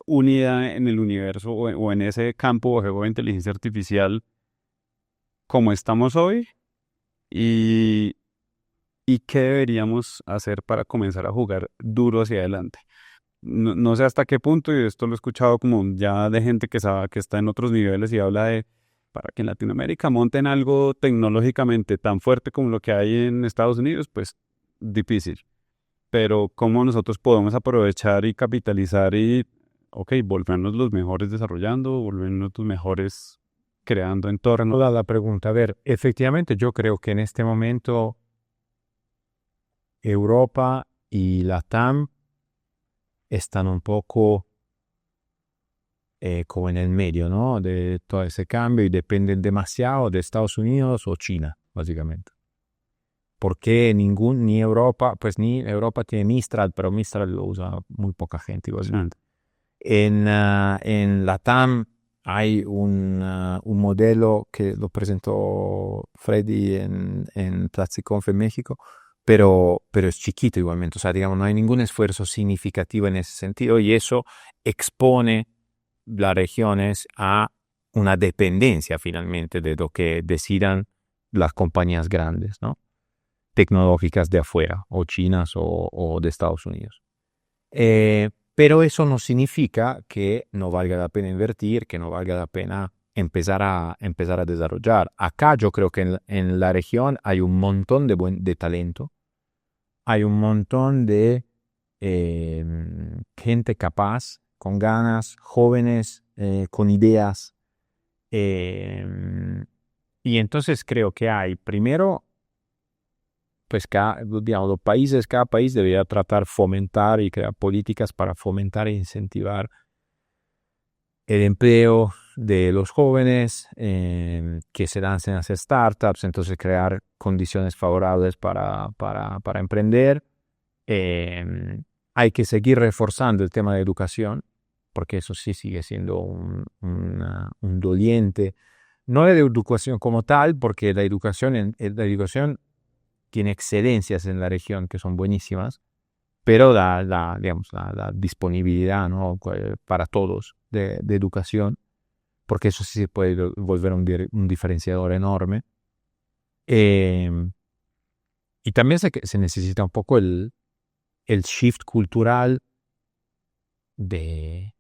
S1: unida en el universo o en ese campo de juego de inteligencia artificial como estamos hoy? ¿Y qué deberíamos hacer para comenzar a jugar duro hacia adelante? No sé hasta qué punto, y esto lo he escuchado como ya de gente que sabe que está en otros niveles y habla de para que en Latinoamérica monten algo tecnológicamente tan fuerte como lo que hay en Estados Unidos, pues difícil. Pero cómo nosotros podemos aprovechar y capitalizar y, volvernos los mejores desarrollando, volvernos los mejores creando entornos.
S2: Toda la pregunta, a ver, efectivamente yo creo que en este momento Europa y LATAM están un poco como en el medio, ¿no? De todo ese cambio y dependen demasiado de Estados Unidos o China, básicamente. Porque ni Europa, pues ni Europa tiene Mistral, pero Mistral lo usa muy poca gente igualmente. En LATAM hay un modelo que lo presentó Freddy en PlatziConf en México, pero es chiquito igualmente. O sea, digamos, no hay ningún esfuerzo significativo en ese sentido y eso expone las regiones a una dependencia finalmente de lo que decidan las compañías grandes, ¿no? Tecnológicas de afuera, o chinas o de Estados Unidos. Pero eso no significa que no valga la pena invertir, que no valga la pena empezar a desarrollar. Acá yo creo que en la región hay un montón de talento, hay un montón de gente capaz, con ganas, jóvenes, con ideas. Y entonces creo que hay, primero, pues digamos, cada país debería tratar fomentar y crear políticas para fomentar e incentivar el empleo de los jóvenes, que se lancen a hacer startups, entonces crear condiciones favorables para emprender. Hay que seguir reforzando el tema de educación, porque eso sí sigue siendo un doliente, no de educación como tal, porque la educación tiene excelencias en la región que son buenísimas, pero digamos, la disponibilidad, ¿no? Para todos de educación, porque eso sí se puede volver un diferenciador enorme. Y también se necesita un poco el shift cultural de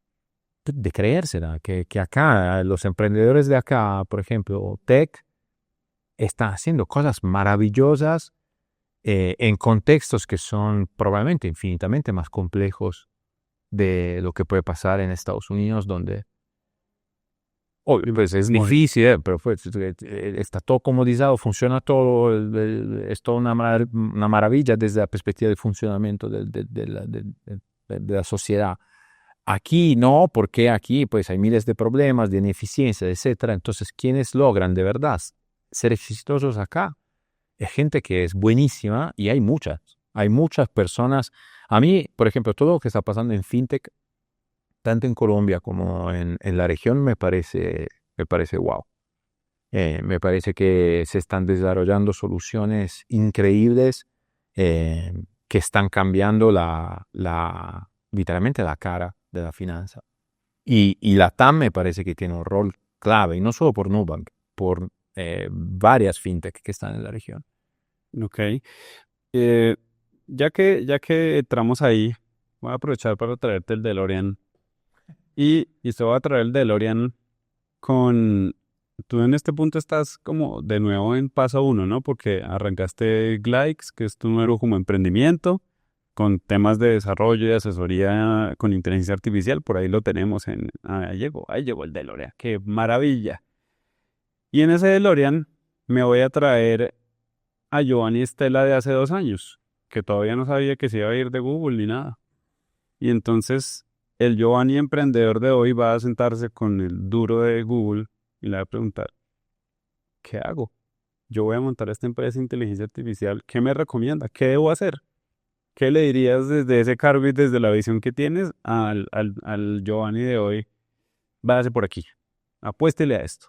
S2: creérsela, que acá, los emprendedores de acá, por ejemplo, tech, están haciendo cosas maravillosas en contextos que son probablemente infinitamente más complejos de lo que puede pasar en Estados Unidos, donde pues es difícil, pero pues, está todo comodizado, funciona todo, es toda una maravilla desde la perspectiva del funcionamiento de la sociedad. Aquí no, porque aquí pues hay miles de problemas de ineficiencia, etcétera. Entonces, quienes logran de verdad ser exitosos acá es gente que es buenísima y hay muchas personas. A mí, por ejemplo, todo lo que está pasando en fintech, tanto en Colombia como en la región, me parece wow. Me parece que se están desarrollando soluciones increíbles, que están cambiando literalmente la cara de la finanza. Y la TAM me parece que tiene un rol clave, y no solo por Nubank, por varias fintech que están en la región.
S1: Ok. Ya que entramos ahí, voy a aprovechar para traerte el DeLorean. Y te voy a traer el DeLorean con... Tú en este punto estás como de nuevo en paso uno, ¿no? Porque arrancaste Glykes, que es tu nuevo como emprendimiento, con temas de desarrollo y asesoría con inteligencia artificial. Por ahí lo tenemos en... ahí llegó el DeLorean. ¡Qué maravilla! Y en ese DeLorean me voy a traer a Giovanni Estela de hace 2 años, que todavía no sabía que se iba a ir de Google ni nada. Y entonces el Giovanni emprendedor de hoy va a sentarse con el duro de Google y le va a preguntar, ¿qué hago? Yo voy a montar esta empresa de inteligencia artificial. ¿Qué me recomienda? ¿Qué debo hacer? ¿Qué le dirías desde ese cargo y desde la visión que tienes al Giovanni de hoy? Váyase por aquí. Apuéstele a esto.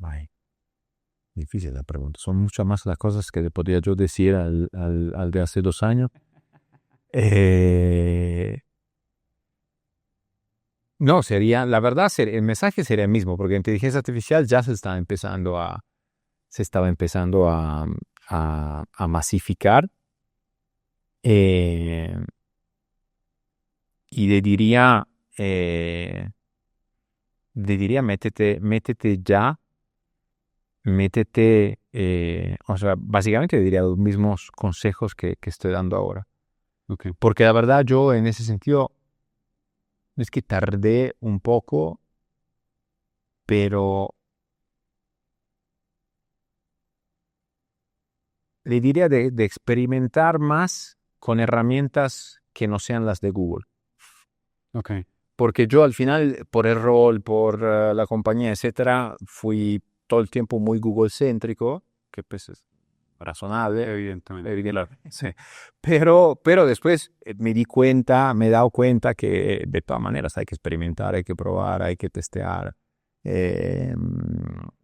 S2: Ay, difícil la pregunta. Son muchas más las cosas que le podría yo decir al de hace 2 años. No, la verdad, el mensaje sería el mismo, porque la inteligencia artificial ya se estaba empezando a masificar. eh, y métete ya, o sea, básicamente le diría los mismos consejos que estoy dando ahora.
S1: Ok.
S2: Porque la verdad yo en ese sentido es que tardé un poco, pero le diría de experimentar más con herramientas que no sean las de Google.
S1: Ok.
S2: Porque yo al final, por el rol, por la compañía, etcétera, fui todo el tiempo muy Google-céntrico, que pues es razonable,
S1: Evidentemente.
S2: claro, sí. Pero después me he dado cuenta que de todas maneras hay que experimentar, hay que probar, hay que testear.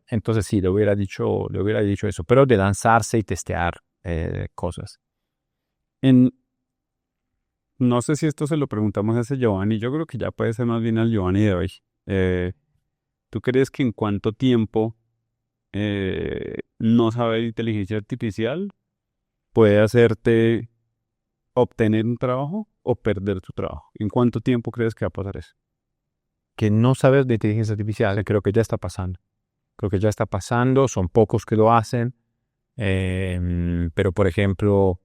S2: Entonces sí, le hubiera dicho eso, pero de lanzarse y testear cosas.
S1: No sé si esto se lo preguntamos a ese Giovanni. Yo creo que ya puede ser más bien al Giovanni de hoy. ¿Tú crees que en cuánto tiempo no saber inteligencia artificial puede hacerte obtener un trabajo o perder tu trabajo? ¿En cuánto tiempo crees que va a pasar eso?
S2: Que no sabes de inteligencia artificial, creo que ya está pasando. Creo que ya está pasando, son pocos que lo hacen, pero por ejemplo,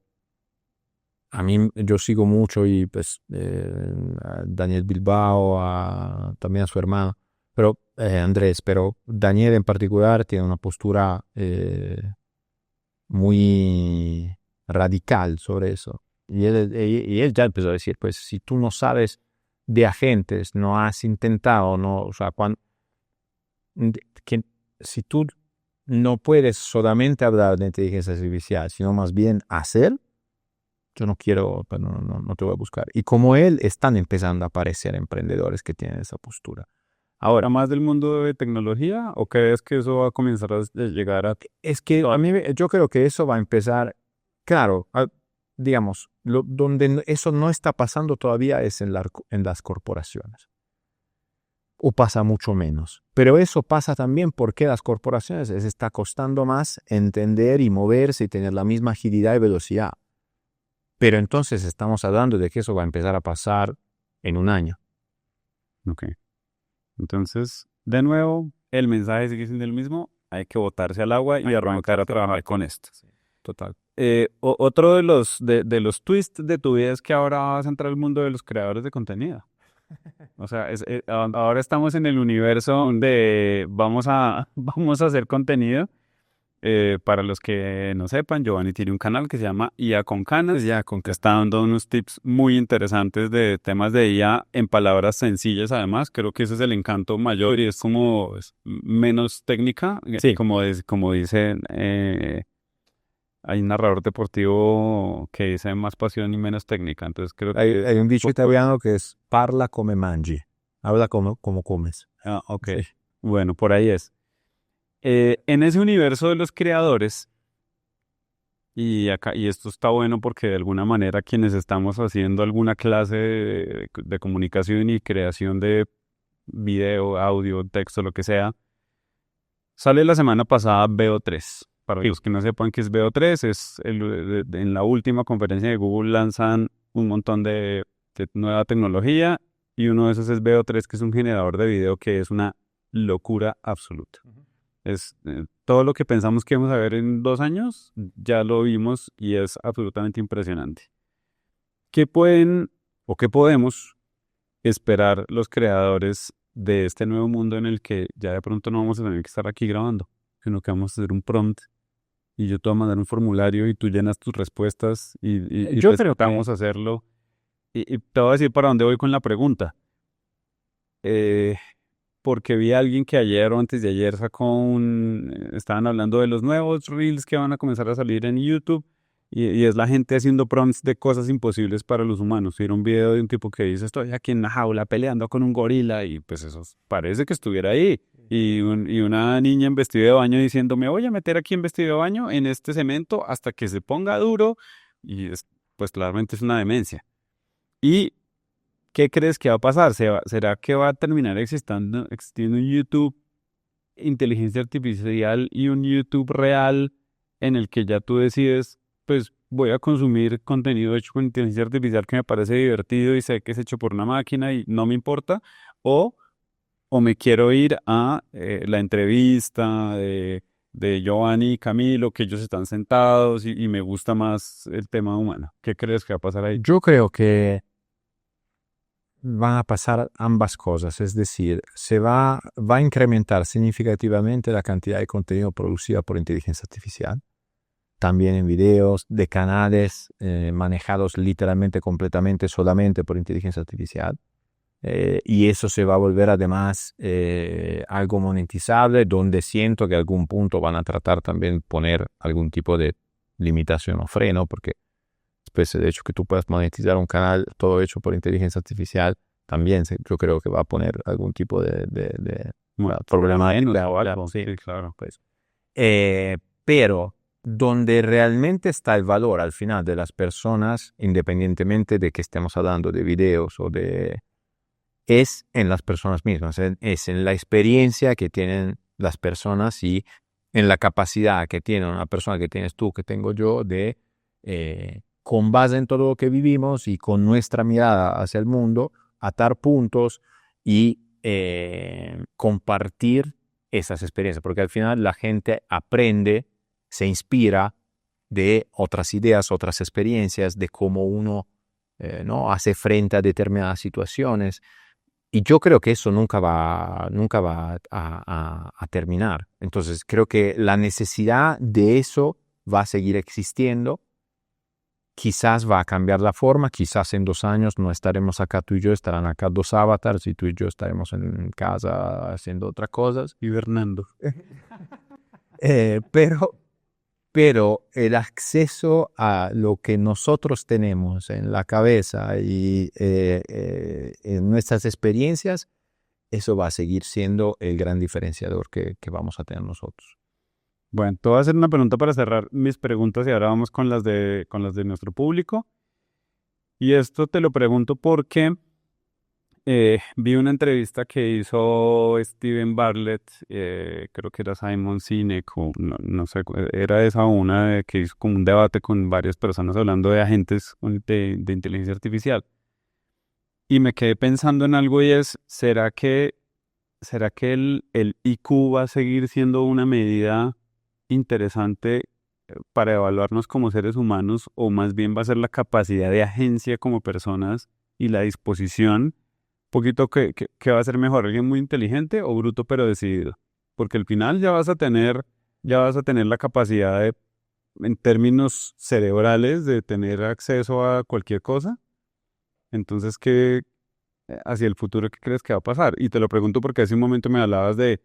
S2: a mí yo sigo mucho y pues a Daniel Bilbao, también a su hermano, pero Andrés, pero Daniel en particular tiene una postura muy radical sobre eso. Y él ya empezó a decir, pues si tú no sabes de agentes, no has intentado, no, o sea, que si tú no puedes solamente hablar de inteligencia artificial, sino más bien hacer, yo no quiero, pues, no te voy a buscar. Y como él, están empezando a aparecer emprendedores que tienen esa postura.
S1: Ahora, ¿más del mundo de tecnología o crees que eso va a comenzar a llegar a...
S2: Es que a mí, yo creo que eso va a empezar, claro, digamos, donde eso no está pasando todavía es en las corporaciones. O pasa mucho menos. Pero eso pasa también porque las corporaciones les está costando más entender y moverse y tener la misma agilidad y velocidad. Pero entonces estamos hablando de que eso va a empezar a pasar en un año.
S1: Ok. Entonces, de nuevo, el mensaje sigue siendo el mismo. Hay que botarse al agua y arrancar a trabajar con esto.
S2: Total.
S1: Otro de los twists de tu vida es que ahora vas a entrar al mundo de los creadores de contenido. O sea, ahora estamos en el universo donde vamos a hacer contenido. Para los que no sepan, Giovanni tiene un canal que se llama IA con Canas. Que está dando unos tips muy interesantes de temas de IA en palabras sencillas. Además, creo que ese es el encanto mayor y es como menos técnica.
S2: Sí.
S1: Como dicen, hay un narrador deportivo que dice más pasión y menos técnica. Entonces creo que
S2: Hay un dicho italiano que es parla come mangi. Habla como comes.
S1: ok.
S2: Sí.
S1: Bueno, por ahí es. En ese universo de los creadores, y esto está bueno porque de alguna manera quienes estamos haciendo alguna clase de comunicación y creación de video, audio, texto, lo que sea, sale la semana pasada VO3. Para los que no sepan qué es VO3, en la última conferencia de Google lanzan un montón de nueva tecnología y uno de esos es VO3, que es un generador de video que es una locura absoluta. Es todo lo que pensamos que íbamos a ver en 2 años, ya lo vimos y es absolutamente impresionante. ¿Qué pueden o qué podemos esperar los creadores de este nuevo mundo en el que ya de pronto no vamos a tener que estar aquí grabando, sino que vamos a hacer un prompt y yo te voy a mandar un formulario y tú llenas tus respuestas y
S2: Yo
S1: pues
S2: creo que-
S1: vamos a hacerlo? Y te voy a decir para dónde voy con la pregunta. Porque vi a alguien que ayer o antes de ayer estaban hablando de los nuevos Reels que van a comenzar a salir en YouTube y es la gente haciendo prompts de cosas imposibles para los humanos. Era un video de un tipo que dice, estoy aquí en la jaula peleando con un gorila y pues eso parece que estuviera ahí. Y una niña en vestido de baño diciendo, me voy a meter aquí en vestido de baño en este cemento hasta que se ponga duro y pues claramente es una demencia. Y ¿qué crees que va a pasar? ¿Será que va a terminar existiendo un YouTube inteligencia artificial y un YouTube real en el que ya tú decides, pues voy a consumir contenido hecho con inteligencia artificial que me parece divertido y sé que es hecho por una máquina y no me importa? ¿O me quiero ir a la entrevista de Giovanni y Camilo, que ellos están sentados y me gusta más el tema humano? ¿Qué crees que va a pasar ahí?
S2: Yo creo que van a pasar ambas cosas, es decir, va a incrementar significativamente la cantidad de contenido producido por inteligencia artificial, también en videos de canales manejados literalmente completamente solamente por inteligencia artificial. Y eso se va a volver además algo monetizable, donde siento que a algún punto van a tratar también poner algún tipo de limitación o freno, porque pues el hecho que tú puedas monetizar un canal todo hecho por inteligencia artificial, también yo creo que va a poner algún tipo de problema.
S1: Sí, claro.
S2: Pues. Pero donde realmente está el valor al final de las personas, independientemente de que estemos hablando de videos o de es en las personas mismas, es en la experiencia que tienen las personas y en la capacidad que tiene una persona, que tienes tú, que tengo yo, de, con base en todo lo que vivimos y con nuestra mirada hacia el mundo, atar puntos y compartir esas experiencias, porque al final la gente aprende, se inspira de otras ideas, otras experiencias, de cómo uno ¿no? hace frente a determinadas situaciones. Y yo creo que eso nunca va a terminar. Entonces, creo que la necesidad de eso va a seguir existiendo. Quizás va a cambiar la forma, quizás en 2 años no estaremos acá tú y yo, estarán acá 2 avatars y tú y yo estaremos en casa haciendo otras cosas.
S1: Hibernando.
S2: Pero el acceso a lo que nosotros tenemos en la cabeza y en nuestras experiencias, eso va a seguir siendo el gran diferenciador que vamos a tener nosotros.
S1: Bueno, te voy a hacer una pregunta para cerrar mis preguntas y ahora vamos con las de nuestro público. Y esto te lo pregunto porque vi una entrevista que hizo Steven Bartlett, creo que era Simon Sinek, o no sé, era esa una que hizo como un debate con varias personas hablando de agentes de inteligencia artificial. Y me quedé pensando en algo y es, ¿será que el IQ va a seguir siendo una medida interesante para evaluarnos como seres humanos, o más bien va a ser la capacidad de agencia como personas y la disposición? Poquito que va a ser mejor, alguien muy inteligente o bruto pero decidido, porque al final ya vas a tener la capacidad de, en términos cerebrales, de tener acceso a cualquier cosa. Entonces, hacia el futuro, ¿qué crees que va a pasar? Y te lo pregunto porque hace un momento me hablabas de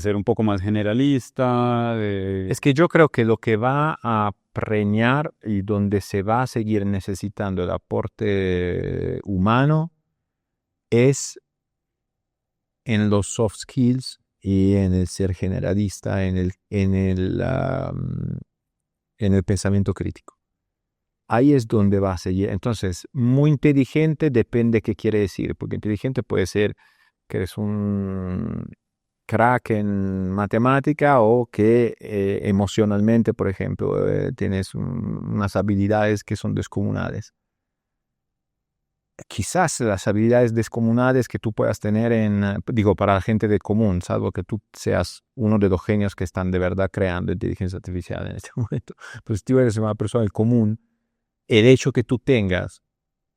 S1: ser un poco más generalista,
S2: Es que yo creo que lo que va a preñar y donde se va a seguir necesitando el aporte humano es en los soft skills y en el ser generalista, en el pensamiento crítico. Ahí es donde va a seguir. Entonces, muy inteligente depende qué quiere decir, porque inteligente puede ser que eres un crack en matemática o que emocionalmente, por ejemplo, tienes unas habilidades que son descomunales. Quizás las habilidades descomunales que tú puedas tener para la gente de común, salvo que tú seas uno de los genios que están de verdad creando inteligencia artificial en este momento. Pues si tú eres una persona del común, el hecho que tú tengas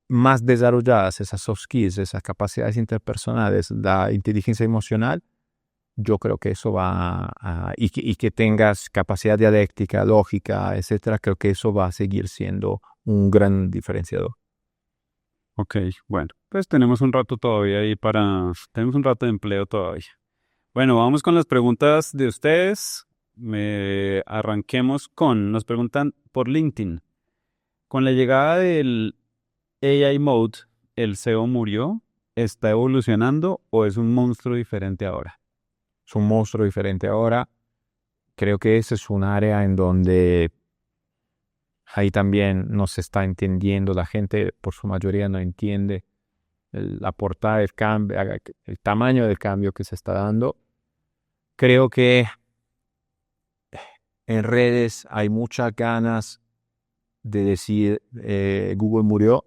S2: más desarrolladas esas soft skills, esas capacidades interpersonales, la inteligencia emocional, yo creo que eso y que tengas capacidad dialéctica, lógica, etcétera, creo que eso va a seguir siendo un gran diferenciador.
S1: Ok, bueno, pues tenemos un rato de empleo todavía. Bueno, vamos con las preguntas de ustedes. Nos preguntan por LinkedIn. Con la llegada del AI Mode, ¿el SEO murió? ¿Está evolucionando o es un monstruo diferente ahora?
S2: Es un monstruo diferente ahora. Creo que ese es un área en donde ahí también no se está entendiendo, la gente por su mayoría no entiende la portada del cambio, el tamaño del cambio que se está dando. Creo que en redes hay muchas ganas de decir Google murió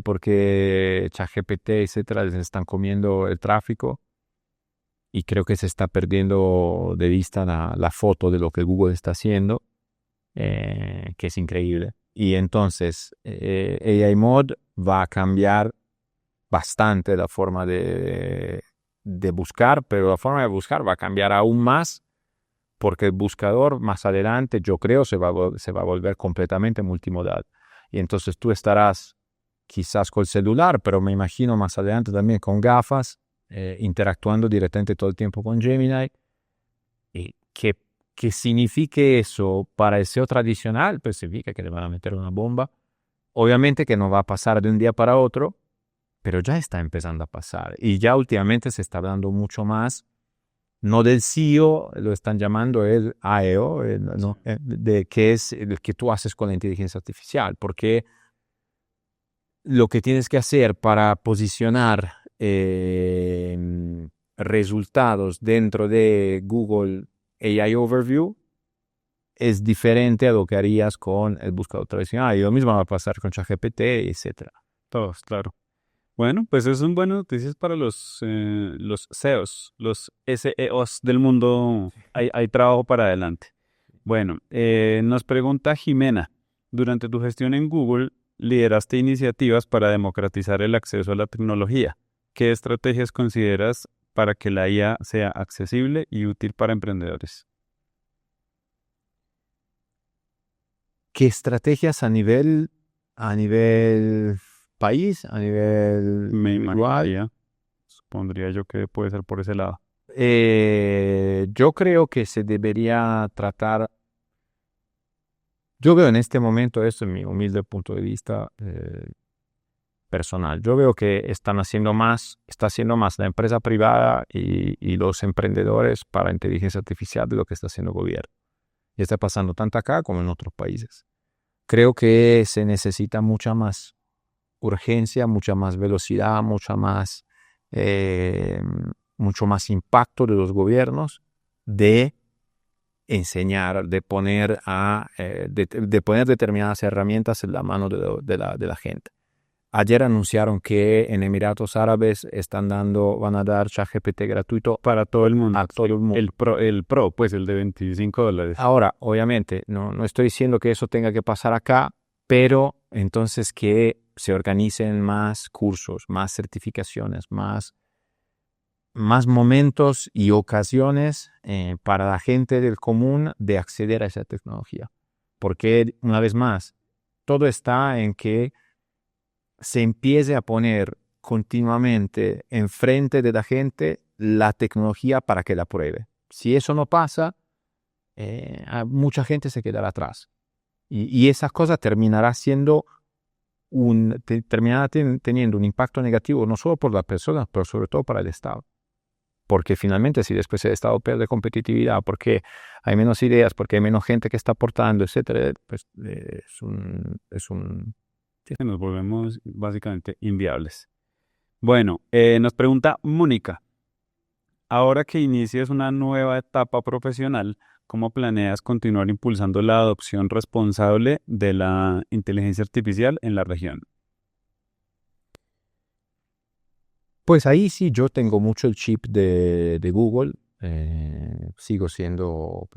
S2: porque ChatGPT, etcétera, les están comiendo el tráfico y creo que se está perdiendo de vista la foto de lo que Google está haciendo, que es increíble. Y entonces AI Mode va a cambiar bastante la forma de buscar, pero la forma de buscar va a cambiar aún más porque el buscador más adelante, yo creo, se va a volver completamente multimodal. Y entonces tú estarás quizás con el celular, pero me imagino más adelante también con gafas, interactuando directamente todo el tiempo con Gemini. Y que signifique eso para el SEO tradicional, pues significa que le van a meter una bomba. Obviamente que no va a pasar de un día para otro, pero ya está empezando a pasar. Y ya últimamente se está hablando mucho más, no del SEO, lo están llamando el AEO, de qué es el que tú haces con la inteligencia artificial, porque lo que tienes que hacer para posicionar resultados dentro de Google AI Overview es diferente a lo que harías con el buscador tradicional. Y lo mismo va a pasar con ChatGPT, etcétera.
S1: Todos, claro. Bueno, pues eso son buenas noticias para los SEOs, los SEOs del mundo. Hay trabajo para adelante. Bueno, nos pregunta Jimena, durante tu gestión en Google, lideraste iniciativas para democratizar el acceso a la tecnología. ¿Qué estrategias consideras para que la IA sea accesible y útil para emprendedores?
S2: ¿Qué estrategias a nivel país, a nivel
S1: Me
S2: individual?
S1: imaginaría, supondría yo que puede ser por ese lado.
S2: Yo creo que se debería tratar, yo veo en este momento, esto es mi humilde punto de vista personal, yo veo que está haciendo más la empresa privada y los emprendedores para inteligencia artificial de lo que está haciendo el gobierno. Y está pasando tanto acá como en otros países. Creo que se necesita mucha más urgencia, mucha más velocidad, mucho más impacto de los gobiernos de enseñar, de poner determinadas herramientas en la mano de la gente. Ayer anunciaron que en Emiratos Árabes van a dar ChatGPT gratuito
S1: Para todo el mundo.
S2: a todo el mundo.
S1: El Pro, pues el de $25.
S2: Ahora, obviamente, no estoy diciendo que eso tenga que pasar acá, pero entonces que se organicen más cursos, más certificaciones, más momentos y ocasiones para la gente del común de acceder a esa tecnología. Porque, una vez más, todo está en que se empiece a poner continuamente enfrente de la gente la tecnología para que la pruebe. Si eso no pasa, mucha gente se quedará atrás. Y esa cosa terminará siendo teniendo un impacto negativo no solo por las personas, pero sobre todo para el Estado. Porque finalmente si después el Estado pierde competitividad, porque hay menos ideas, porque hay menos gente que está aportando, etcétera, pues
S1: Nos volvemos básicamente inviables. Bueno, nos pregunta Mónica, ahora que inicias una nueva etapa profesional, ¿cómo planeas continuar impulsando la adopción responsable de la inteligencia artificial en la región?
S2: Pues ahí sí yo tengo mucho el chip de Google. Sigo siendo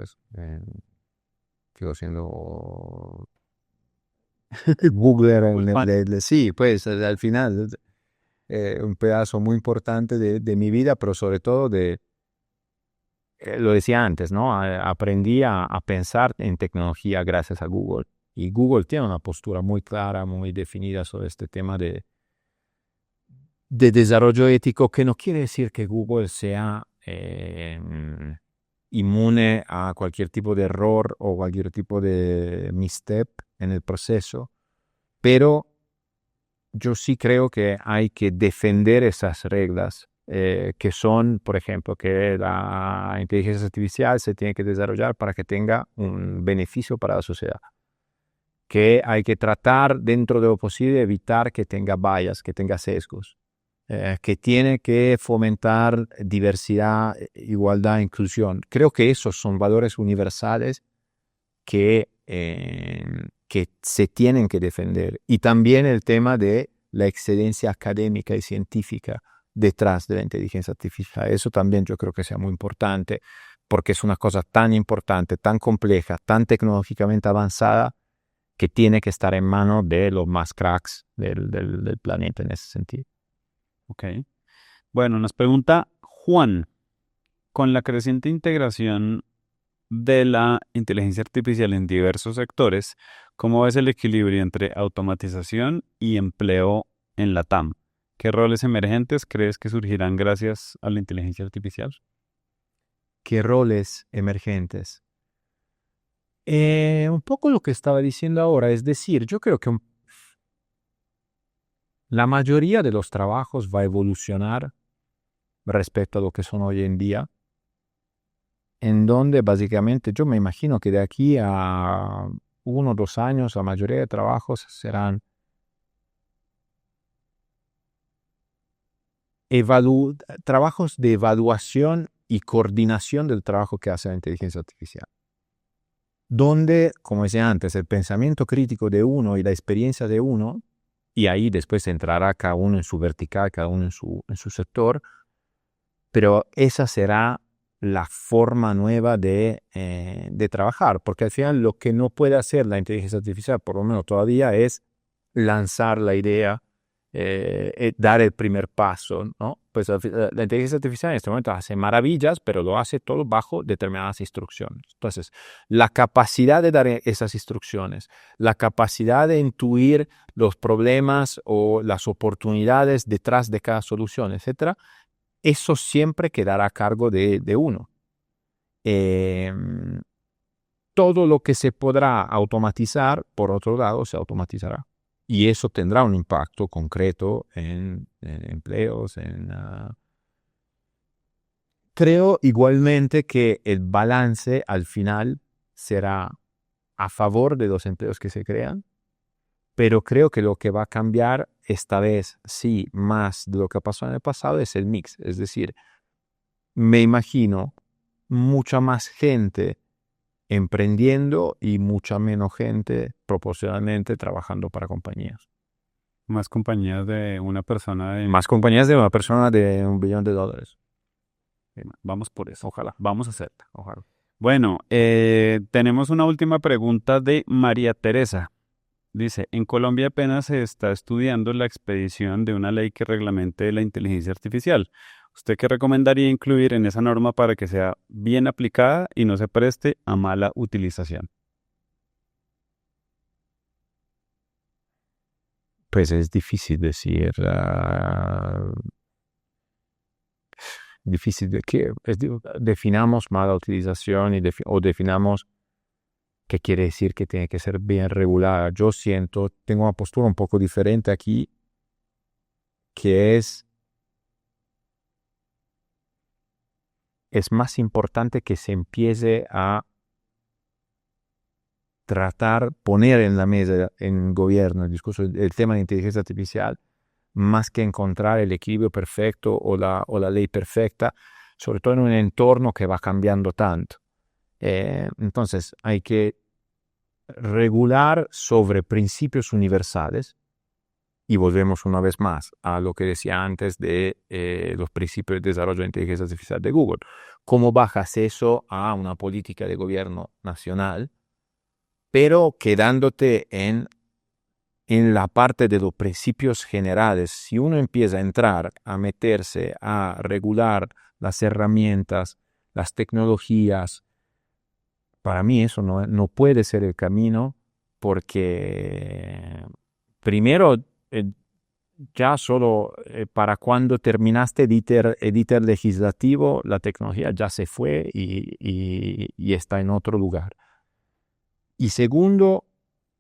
S2: Googler. Sí, pues al final un pedazo muy importante de mi vida, pero sobre todo lo decía antes, ¿no? Aprendí a pensar en tecnología gracias a Google. Y Google tiene una postura muy clara, muy definida sobre este tema de desarrollo ético, que no quiere decir que Google sea inmune a cualquier tipo de error o cualquier tipo de misstep en el proceso, pero yo sí creo que hay que defender esas reglas que son, por ejemplo, que la inteligencia artificial se tiene que desarrollar para que tenga un beneficio para la sociedad, que hay que tratar dentro de lo posible evitar que tenga bias, que tenga sesgos, que tiene que fomentar diversidad, igualdad, inclusión. Creo que esos son valores universales que se tienen que defender. Y también el tema de la excelencia académica y científica detrás de la inteligencia artificial. Eso también yo creo que sea muy importante, porque es una cosa tan importante, tan compleja, tan tecnológicamente avanzada, que tiene que estar en manos de los más cracks del planeta en ese sentido.
S1: Ok. Bueno, nos pregunta Juan, con la creciente integración de la inteligencia artificial en diversos sectores, ¿cómo ves el equilibrio entre automatización y empleo en la TAM? ¿Qué roles emergentes crees que surgirán gracias a la inteligencia artificial?
S2: ¿Qué roles emergentes? Un poco lo que estaba diciendo ahora, es decir, yo creo que la mayoría de los trabajos va a evolucionar respecto a lo que son hoy en día, en donde básicamente yo me imagino que de aquí a 1 o 2 años la mayoría de trabajos serán trabajos de evaluación y coordinación del trabajo que hace la inteligencia artificial, donde, como decía antes, el pensamiento crítico de uno y la experiencia de uno, y ahí después entrará cada uno en su vertical, cada uno en su sector, pero esa será la forma nueva de trabajar, porque al final lo que no puede hacer la inteligencia artificial, por lo menos todavía, es lanzar la idea, dar el primer paso, ¿no? Pues la inteligencia artificial en este momento hace maravillas, pero lo hace todo bajo determinadas instrucciones. Entonces, la capacidad de dar esas instrucciones, la capacidad de intuir los problemas o las oportunidades detrás de cada solución, etcétera, eso siempre quedará a cargo de uno. Todo lo que se podrá automatizar, por otro lado, se automatizará. Y eso tendrá un impacto concreto en empleos. Creo igualmente que el balance al final será a favor de los empleos que se crean, pero creo que lo que va a cambiar esta vez, sí, más de lo que pasó en el pasado, es el mix. Es decir, me imagino mucha más gente emprendiendo y mucha menos gente proporcionalmente trabajando para compañías.
S1: Más compañías de una persona de...
S2: Más compañías de una persona de $1 billón.
S1: Vamos por eso.
S2: Ojalá.
S1: Vamos a hacerla.
S2: Ojalá.
S1: Bueno, tenemos una última pregunta de María Teresa. Dice, en Colombia apenas se está estudiando la expedición de una ley que reglamente la inteligencia artificial. ¿Usted qué recomendaría incluir en esa norma para que sea bien aplicada y no se preste a mala utilización?
S2: Pues es difícil decir, difícil de que definamos mala utilización o definamos qué quiere decir que tiene que ser bien regulada. Yo tengo una postura un poco diferente aquí, que es más importante que se empiece a poner en la mesa, en gobierno, el discurso, el tema de inteligencia artificial, más que encontrar el equilibrio perfecto o la ley perfecta, sobre todo en un entorno que va cambiando tanto. Entonces, hay que regular sobre principios universales, y volvemos una vez más a lo que decía antes de los principios de desarrollo de inteligencia artificial de Google. ¿Cómo bajas eso a una política de gobierno nacional, pero quedándote en la parte de los principios generales? Si uno empieza a entrar, a meterse, a regular las herramientas, las tecnologías, para mí eso no puede ser el camino, porque primero, ya solo para cuando terminaste el íter legislativo, la tecnología ya se fue y está en otro lugar. Y segundo,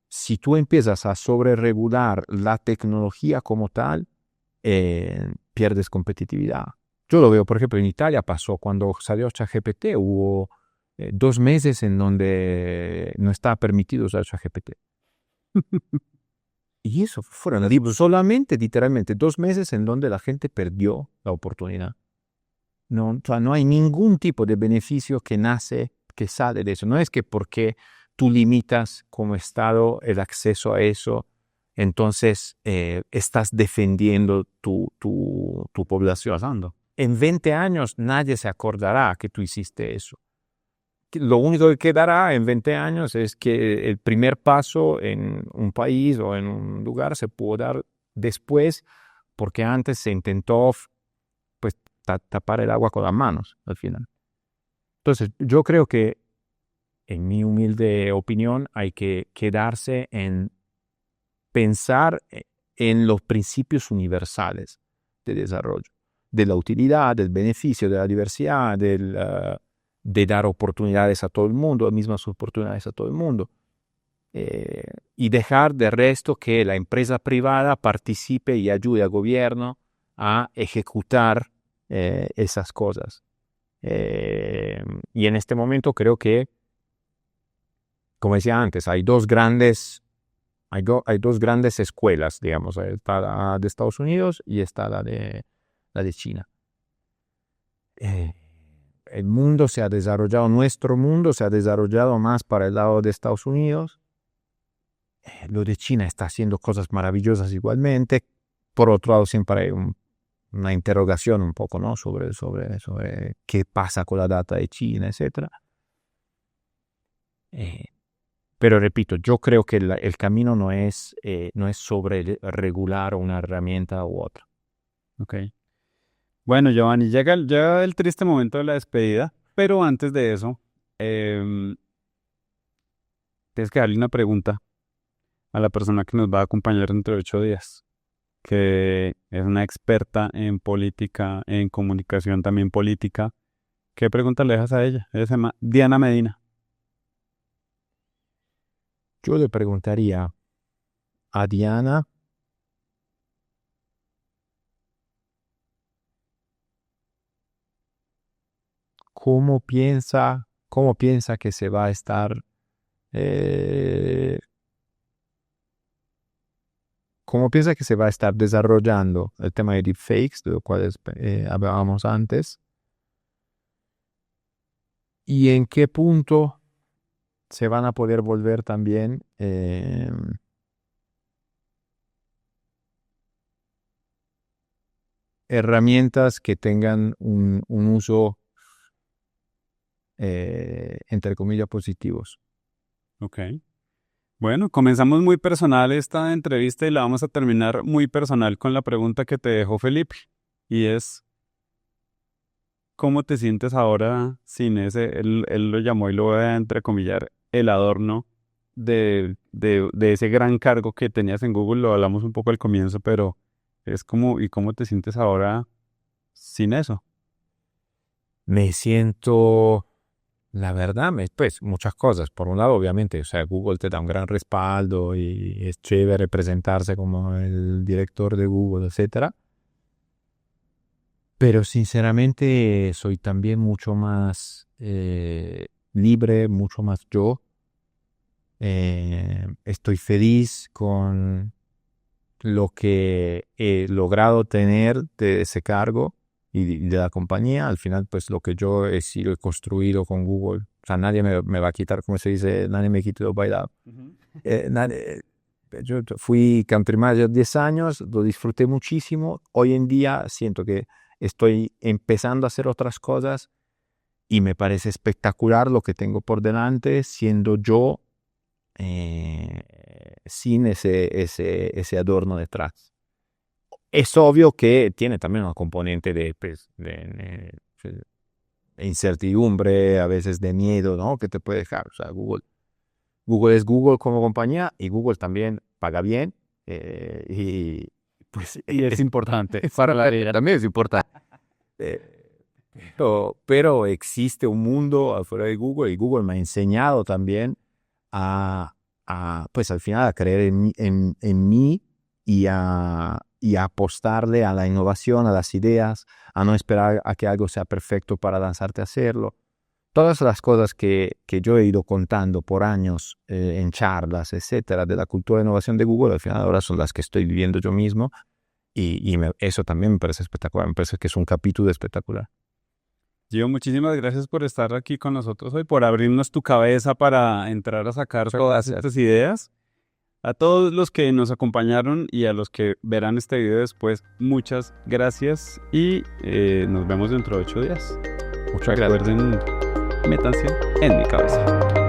S2: si tú empiezas a sobreregular la tecnología como tal, pierdes competitividad. Yo lo veo, por ejemplo, en Italia pasó cuando salió ChatGPT, hubo 2 meses en donde no estaba permitido usar ChatGPT. Y eso fueron solamente, literalmente, 2 meses en donde la gente perdió la oportunidad. No, o sea, no hay ningún tipo de beneficio que sale de eso. No es que porque tú limitas como Estado el acceso a eso, entonces estás defendiendo tu población.
S1: Pasando.
S2: En 20 años nadie se acordará que tú hiciste eso. Lo único que quedará en 20 años es que el primer paso en un país o en un lugar se pudo dar después, porque antes se intentó pues tapar el agua con las manos al final. Entonces, yo creo que, en mi humilde opinión, hay que quedarse en pensar en los principios universales de desarrollo, de la utilidad, del beneficio, de la diversidad, de dar oportunidades a todo el mundo, mismas oportunidades a todo el mundo, y dejar de resto que la empresa privada participe y ayude al gobierno a ejecutar esas cosas. Y en este momento creo que, como decía antes, hay dos grandes escuelas, digamos. Está la de Estados Unidos y está la de la de China. El mundo se ha desarrollado, nuestro mundo se ha desarrollado más para el lado de Estados Unidos. Lo de China está haciendo cosas maravillosas igualmente. Por otro lado, siempre hay una interrogación un poco, ¿no? sobre qué pasa con la data de China, etc. Pero repito, yo creo que el camino no es sobre regular una herramienta u otra.
S1: Ok. Bueno, Giovanni, llega el triste momento de la despedida, pero antes de eso, tienes que darle una pregunta a la persona que nos va a acompañar dentro de 8 días, que es una experta en política, en comunicación también política. ¿Qué pregunta le dejas a ella? Ella se llama Diana Medina.
S2: Yo le preguntaría a Diana cómo piensa que se va a estar cómo piensa que se va a estar desarrollando el tema de deepfakes, de lo cual hablábamos antes, y en qué punto se van a poder volver también herramientas que tengan un uso, entre comillas, positivos.
S1: Ok. Bueno, comenzamos muy personal esta entrevista y la vamos a terminar muy personal con la pregunta que te dejó Felipe. Y es, ¿cómo te sientes ahora sin él lo llamó y lo voy a entrecomillar, el adorno de ese gran cargo que tenías en Google? Lo hablamos un poco al comienzo, pero es como, ¿y cómo te sientes ahora sin eso?
S2: Me siento, la verdad, pues muchas cosas. Por un lado, obviamente, o sea, Google te da un gran respaldo y es chévere presentarse como el director de Google, etcétera. Pero sinceramente soy también mucho más libre, mucho más yo. Estoy feliz con lo que he logrado tener de ese cargo y de la compañía. Al final, pues lo que yo he sido construido con Google, o sea, nadie me va a quitar, como se dice, nadie me quita lo bailado. Yo fui country manager 10 años, lo disfruté muchísimo. Hoy en día siento que estoy empezando a hacer otras cosas y me parece espectacular lo que tengo por delante, siendo yo sin ese adorno detrás. Es obvio que tiene también una componente de incertidumbre, a veces de miedo, ¿no? Que te puede dejar. O sea, Google es Google como compañía y Google también paga bien. Y pues
S1: Y es importante.
S2: para la vida también es importante. Pero existe un mundo afuera de Google y Google me ha enseñado también pues al final a creer en mí y a apostarle a la innovación, a las ideas, a no esperar a que algo sea perfecto para lanzarte a hacerlo. Todas las cosas que yo he ido contando por años en charlas, etcétera, de la cultura de innovación de Google, al final ahora son las que estoy viviendo yo mismo y eso también me parece espectacular, me parece que es un capítulo espectacular.
S1: Gio, muchísimas gracias por estar aquí con nosotros hoy, por abrirnos tu cabeza para entrar a sacar todas estas ideas. A todos los que nos acompañaron y a los que verán este video después, muchas gracias y nos vemos dentro de 8 días.
S2: Muchas gracias.
S1: Recuerden, métanse en mi cabeza.